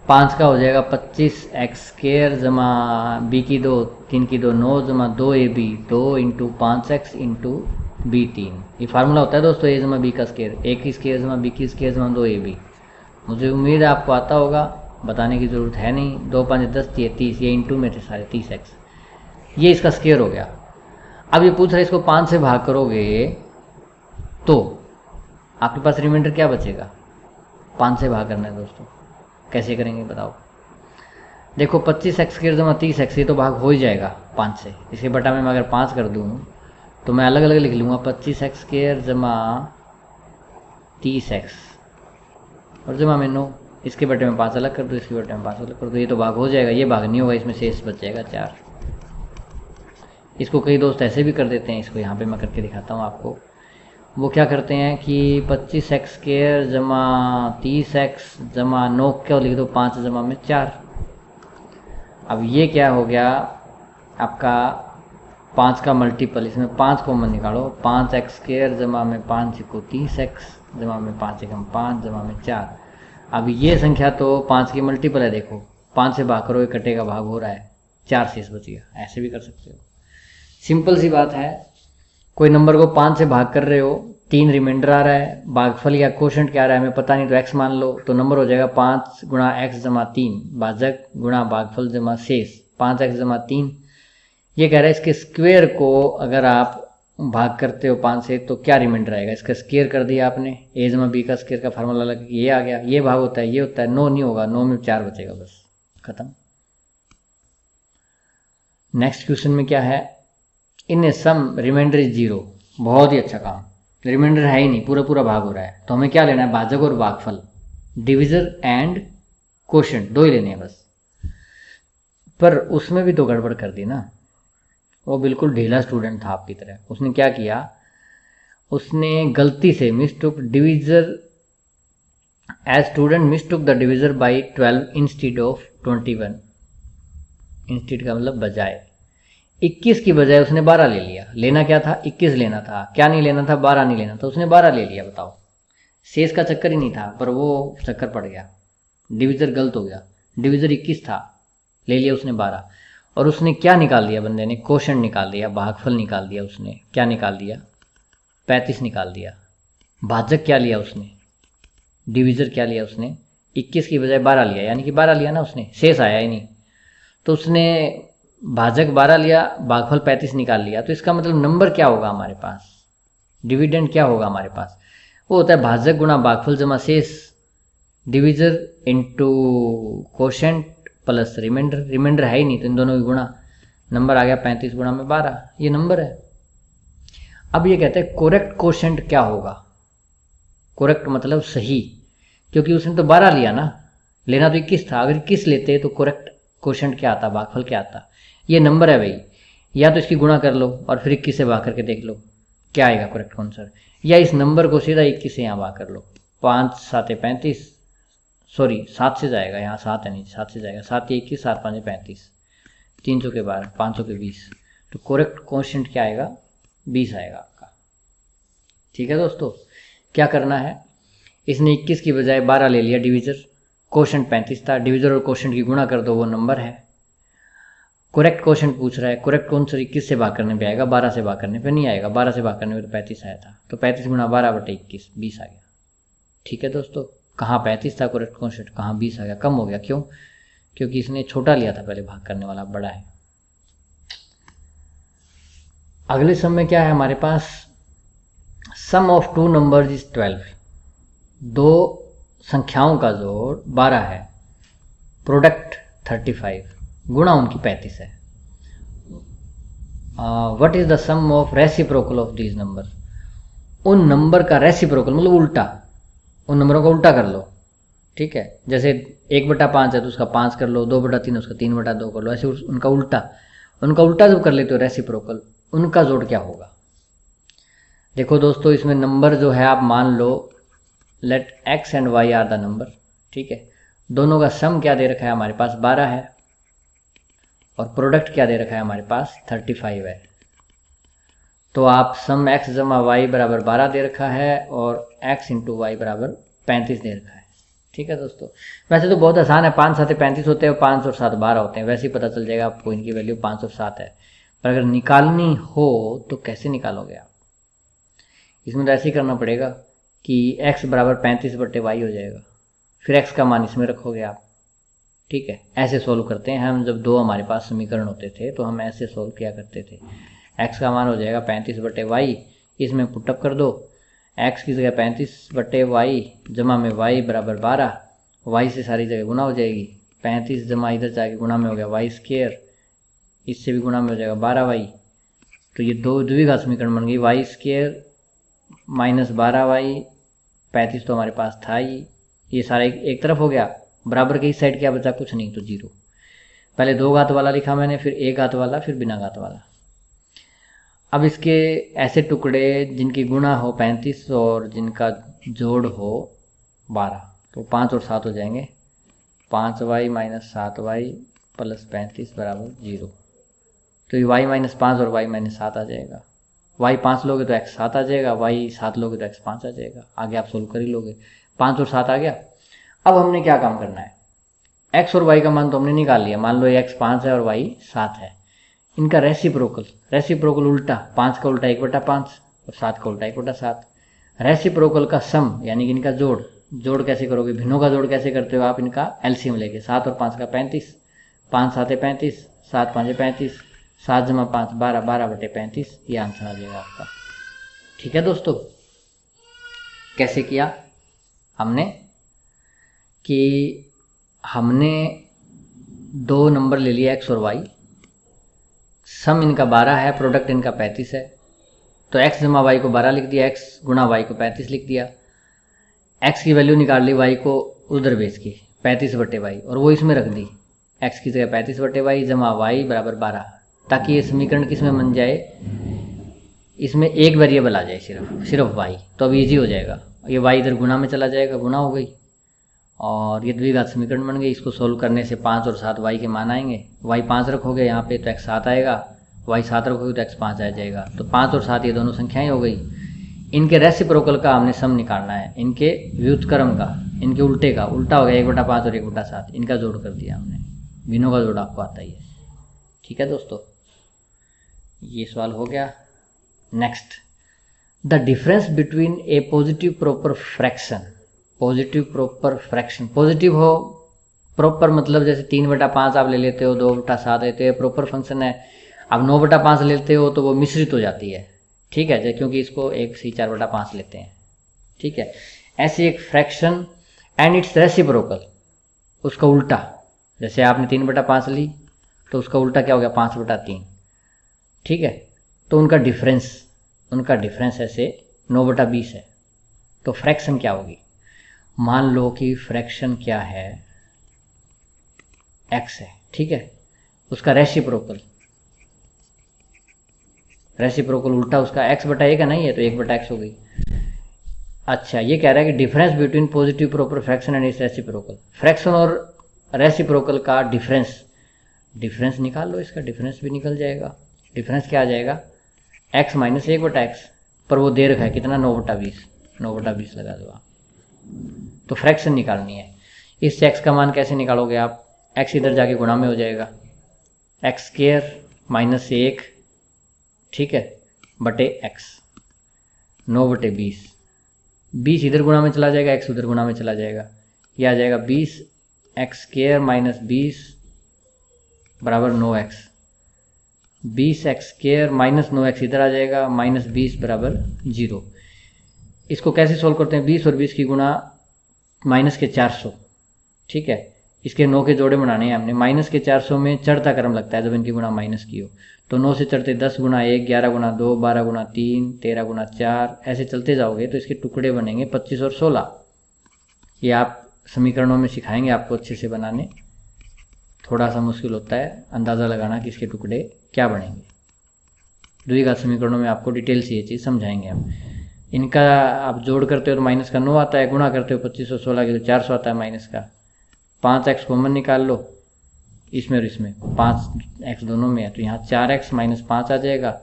5 का हो जाएगा 25x स्क्वायर जमा b की 2, 3 की 2 9 जमा 2ab, 2 into 5x into b 3। ये फार्मूला होता है दोस्तों, a जमा b का स्क्वायर, a की स्क्वायर जमा b की स्क्वायर जमा 2ab। मुझे उम्मीद है आपको आता होगा, बताने की ज़रूरत है नहीं। 2 5 10 30, ये इंटू में थे सारे 30x, ये इसका स्क्वायर हो गया। अब ये पूछ रहा है इसको 5 से भाग करोगे तो आपके पास रिमाइंडर क्या बचेगा? 5 से भाग करना है दोस्तों, कैसे करेंगे बताओ? देखो 25x स्क्वायर जमा 30x, ये तो भाग हो ही जाएगा 5 से। इसके बटा में मैं अगर 5 कर दूँ तो मैं अलग अलग लिख लूँगा, 25x स्क्वायर जमा 30x और जमा में 9। इसके बटे में 5 अलग कर दो, इसके बटे में 5 अलग कर दो, ये तो भाग हो जाएगा, ये भाग नहीं होगा, इसमें शेष बच जाएगा 4। इसको कई दोस्त ऐसे भी कर देते हैं, इसको यहाँ पे मैं करके दिखाता हूँ आपको। वो क्या करते हैं कि 25x स्क्वायर जमा 30x जमा 9 क्या लिख दो, 5 जमा में 4। अब ये क्या हो गया आपका 5 का मल्टीपल, इसमें 5 कॉमन निकालो, 5x स्क्वायर जमा में 5 को 30x जमा में 5 एकम 5 जमा में 4। अब ये संख्या तो 5 की मल्टीपल है, देखो 5 से भाग करो, ये कटेगा, भाग हो रहा है, 4 शेष बच गया। ऐसे भी कर सकते हो, सिंपल सी बात है। कोई नंबर को 5 से भाग कर रहे हो 3 रिमाइंडर आ रहा है, भागफल या कोशेंट क्या आ रहा है हमें पता नहीं, तो x मान लो, तो नंबर हो जाएगा 5 गुणा x जमा 3 भाजक गुणा भागफल जमा शेष 5x जमा 3। ये कह रहा है इसके स्क्वायर को अगर आप भाग करते हो 5 से तो क्या रिमाइंडर आएगा, इसका स्क्वायर कर दिया आपने, a जमा b का स्क्वायर का फार्मूला लगा के ये आ गया, ये भाग होता है, ये होता है, 9 नहीं होगा, 9 में 4 बचेगा, बस खत्म। नेक्स्ट क्वेश्चन में क्या है, इन ए सम रिमाइंडर इज 0। बहुत ही अच्छा काम, रिमाइंडर है ही नहीं, पूरा पूरा भाग हो रहा है, तो हमें क्या लेना है, भाजक और भागफल, डिविजर एंड कोशेंट, दो ही लेने हैं बस। पर उसमें भी तो गड़बड़ कर दी ना, वो बिल्कुल ढीला स्टूडेंट था आपकी तरह। उसने क्या किया, उसने गलती से mistook divisor, as student mistook the divisor by 12 instead of 21। Instead का मतलब बजाय, 21 की बजाय उसने 12 ले लिया। लेना क्या था, 21 लेना था, क्या नहीं लेना था, 12 नहीं लेना था, उसने 12 ले लिया। बताओ, शेष का चक्कर ही नहीं था, पर वो चक्कर पड़ गया, डिविजर गलत हो गया। डिविजर 21 था, ले लिया उसने 12, और उसने क्या निकाल दिया बंदे ने, कोशेंट निकाल दिया, भागफल निकाल दिया उसने। क्या निकाल दिया, 35 निकाल दिया। भाजक क्या लिया उसने, डिविजर क्या लिया उसने, 21 की बजाय 12 लिया, यानी कि 12 लिया ना उसने, शेष आया ही नहीं। तो उसने भाजक 12 लिया, भागफल 35 निकाल लिया। तो इसका मतलब नंबर क्या होगा हमारे पास, डिविडेंड क्या होगा हमारे पास, वो होता है भाजक गुणा भागफल जमा शेष, divisor into quotient plus remainder. Remainder है ही नहीं तो इन दोनों की गुणा, नंबर आ गया 35 गुणा में 12, ये नंबर है। अब ये कहते हैं कोरेक्ट कोशेंट क्या होगा, कोरेक्ट मतलब सही, क्योंकि उसने तो 12 लिया ना, लेना तो 21 था, अगर 21 लेते तो कोरेक्ट कोशेंट क्या आता, भागफल क्या आता, ये नंबर है भाई। या तो इसकी गुणा कर लो और फिर 21 से भाग करके देख लो क्या आएगा करेक्ट आंसर, या इस नंबर को सीधा 21 से यहाँ भाग कर लो। 5 7 35, सॉरी 7 से जाएगा, यहाँ 7 है नहीं, 7 से जाएगा, 7 21, 7 5 35, 300 के 12, 500 के 20, तो करेक्ट कोशेंट क्या आएगा, 20 आएगा आपका। ठीक है दोस्तों, क्या करना है, इसने 21 की बजाय 12 ले लिया डिविजर, कोशेंट 35 था, डिविजर और कोशेंट की गुणा कर दो, वो नंबर है। करेक्ट कोशेंट पूछ रहा है, करेक्ट आंसर 21 से भाग करने पे आएगा, 12 से भाग करने पे नहीं आएगा, 12 से भाग करने पे तो 35 आया था, तो 35 गुणा 12 बटे 21, 20 आ गया। ठीक है दोस्तों, कहाँ 35 था करेक्ट कोशेंट, कहाँ 20 आ गया, कम हो गया, क्यों, क्योंकि इसने छोटा लिया था पहले, भाग करने वाला बड़ा है। अगले सम में क्या है हमारे पास, सम ऑफ टू नंबर्स इज 12, दो संख्याओं का जोड़ 12 है, प्रोडक्ट 35, गुणा उनकी 35 है। What is the sum of reciprocal of these number, उन नंबर का रेसिप्रोकल मतलब उल्टा, उन नंबरों का उल्टा कर लो। ठीक है, जैसे 1/5 है तो उसका 5 कर लो, 2/3 है उसका 3/2 कर लो, ऐसे उनका उल्टा जब कर लेते हो रेसिप्रोकल, उनका जोड़ क्या होगा। देखो दोस्तों, इसमें नंबर जो है आप मान लो, let x and y are the number. ठीक है, दोनों का सम क्या दे रखा है हमारे पास, 12 है, और प्रोडक्ट क्या दे रखा है हमारे पास, 35 है। तो आप सम x जमा वाई बराबर 12 दे रखा है, और x इंटू वाई बराबर 35 दे रखा है। ठीक है दोस्तों, वैसे तो बहुत आसान है, 5 7 35 होते हैं, 5 और 7 12 होते हैं, वैसे ही पता चल जाएगा आपको इनकी वैल्यू 5 और 7 है। पर अगर निकालनी हो तो कैसे निकालोगे आप, इसमें तो ऐसे ही करना पड़ेगा कि x बराबर 35 बटे वाई हो जाएगा, फिर x का मान इसमें रखोगे आप। ठीक है, ऐसे सोल्व करते हैं हम, जब दो हमारे पास समीकरण होते थे तो हम ऐसे सोल्व किया करते थे। x का मान हो जाएगा 35 बटे वाई, इसमें पुटअप कर दो, x की जगह 35 बटे वाई जमा में y बराबर 12, y से सारी जगह गुना हो जाएगी, 35 जमा इधर जाके गुना में हो गया वाई स्क्वायर, इससे भी गुना में हो जाएगा 12y, तो ये दो द्विघात समीकरण बन गई, वाई स्क्वायर माइनस 12y, 35 तो हमारे पास था ही, ये सारा एक तरफ हो गया, बराबर के इस साइड क्या बचा, कुछ नहीं, तो 0। पहले 2 घात वाला लिखा मैंने, फिर 1 घात वाला, फिर बिना घात वाला। अब इसके ऐसे टुकड़े जिनकी गुणा हो 35 और जिनका जोड़ हो 12, तो 5 और 7 हो जाएंगे, 5y माइनस 7y प्लस 35 बराबर 0। तो ये y माइनस 5 और y माइनस 7 आ जाएगा, y 5 लोगे तो x 7 आ जाएगा, y 7 लोगे तो x 5 आ जाएगा। आगे आप सोल्व कर ही लोगे, 5 और 7 आ गया। अब हमने क्या काम करना है, x और y का मान तो हमने निकाल लिया, मान लो x 5 है और y 7 है, इनका रेसिप्रोकल उल्टा, 5 का उल्टा 1/5 और 7 का उल्टा 1/7। रेसिप्रोकल का सम यानी कि इनका जोड़ कैसे करोगे, भिन्नों का जोड़ कैसे करते हो आप, इनका एलसीएम लेके 7 और 5 का 35, 5 7 35, 7 5 35, 7 जमा 5 12, 12/35, ये आंसर आ जाएगा आपका। ठीक है दोस्तों, कैसे किया हमने कि हमने दो नंबर ले लिया x और y, सम इनका 12 है, प्रोडक्ट इनका 35 है, तो x जमा y को 12 लिख दिया, x गुणा y को 35 लिख दिया, x की वैल्यू निकाल ली y को उधर बेच की 35/y और वो इसमें रख दी, x की जगह 35/y जमा y बराबर 12, ताकि ये समीकरण किस में बन जाए, इसमें एक वेरिएबल आ जाए सिर्फ y, तो अब ईजी हो जाएगा, ये y इधर गुणा में चला जाएगा, गुणा हो गई और ये द्विघात समीकरण बन गई। इसको सोल्व करने से 5 और 7 y के मान आएंगे, y 5 रखोगे यहाँ पे तो x 7 आएगा, y 7 रखोगे तो x 5 आ जाएगा, तो 5 और 7 ये दोनों संख्याएं हो गई। इनके रेसिप्रोकल का हमने सम निकालना है, इनके व्युत्क्रम का, इनके उल्टे का, उल्टा हो गया 1/5 और 1/7, इनका जोड़ कर दिया हमने, भिन्नों का जोड़ आपको आता ही है। ठीक है दोस्तों, ये सवाल हो गया। Next, the difference between A positive proper fraction, positive proper fraction, positive हो प्रॉपर मतलब जैसे 3/5 आप ले लेते हो, 2/7 लेते हो, प्रॉपर फंक्शन है। अब 9/5 लेते हो तो वो मिश्रित हो जाती है, ठीक है, क्योंकि इसको 1/4/5 लेते हैं। ठीक है, ऐसी एक फ्रैक्शन एंड इट्स रेसिप्रोकल, उसका उल्टा, जैसे आपने 3/5 ली तो उसका उल्टा क्या हो गया 5/3। ठीक है, तो उनका डिफरेंस ऐसे 9/20 है, तो फ्रैक्शन क्या होगी, मान लो कि फ्रैक्शन क्या है x है, ठीक है, उसका रेसिप्रोकल उल्टा उसका x/1 है, नहीं है तो 1/x हो गई। अच्छा, ये कह रहा है कि difference between positive proper fraction and it's reciprocal, fraction और रेसिप्रोकल का डिफरेंस निकाल लो, इसका डिफरेंस भी निकल जाएगा। डिफरेंस क्या आ जाएगा, x माइनस 1/x, पर वो दे रखा है कितना 9/20 लगा दो आप, तो फ्रैक्शन निकालनी है। इस x का मान कैसे निकालोगे आप, x इधर जाके गुणा में हो जाएगा, x² माइनस 1, ठीक है, बटे x, 9/20, 20 इधर गुणा में चला जाएगा, x उधर गुणा में चला जाएगा, ये आ जाएगा 20, x² माइनस 20 बराबर 9x, 20x² माइनस 9x इधर आ जाएगा, माइनस 20 बराबर 0। इसको कैसे सोल्व करते हैं, 20 और 20 की गुणा माइनस के 400, ठीक है, इसके 9 के जोड़े बनाने हैं हमने, माइनस के 400 में चढ़ता क्रम लगता है जब इनकी गुणा माइनस की हो, तो 9 से चढ़ते 10 गुणा 1, 11 गुणा 2, 12 गुणा 3, 13 गुणा 4, ऐसे चलते जाओगे तो इसके टुकड़े बनेंगे 25 और 16। ये आप समीकरणों में सिखाएंगे आपको अच्छे से बनाने, थोड़ा सा मुश्किल होता है अंदाज़ा लगाना कि इसके टुकड़े क्या बनेंगे। द्विघात समीकरणों में आपको डिटेल से ये चीज़ समझाएंगे हम। इनका आप जोड़ करते हो तो माइनस का 9 आता है, गुणा करते हो 25 और 16 के तो 400 आता है माइनस का। 5x कॉमन निकाल लो, इसमें और इसमें 5x दोनों में है, तो यहाँ 4x माइनस 5 आ जाएगा,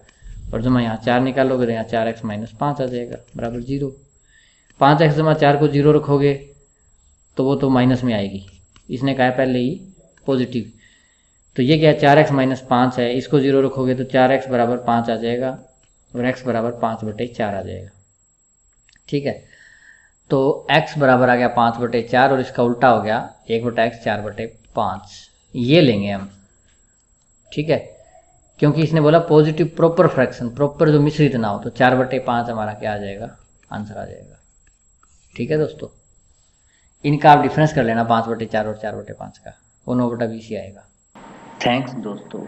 और जब मैं यहाँ 4 निकालोगे तो यहाँ 4x माइनस 5 आ जाएगा बराबर 0। 5x जमा 4 को 0 रखोगे तो वो तो माइनस में आएगी, इसने कहा है पहले ही पॉजिटिव, तो ये क्या है 4x माइनस 5 है, इसको 0 रखोगे तो 4x बराबर 5 आ जाएगा और x बराबर 5/4 आ जाएगा। ठीक है, तो x बराबर आ गया 5/4 और इसका उल्टा हो गया 1/x 4/5, ये लेंगे हम। ठीक है, क्योंकि इसने बोला पॉजिटिव प्रॉपर फ्रैक्शन, प्रॉपर जो मिश्रित ना हो, तो 4/5 हमारा क्या आ जाएगा, आंसर आ जाएगा। ठीक है दोस्तों, इनका आप डिफरेंस कर लेना 5/4 और 4/5 का, वो 9/20 ही आएगा। थैंक्स दोस्तों।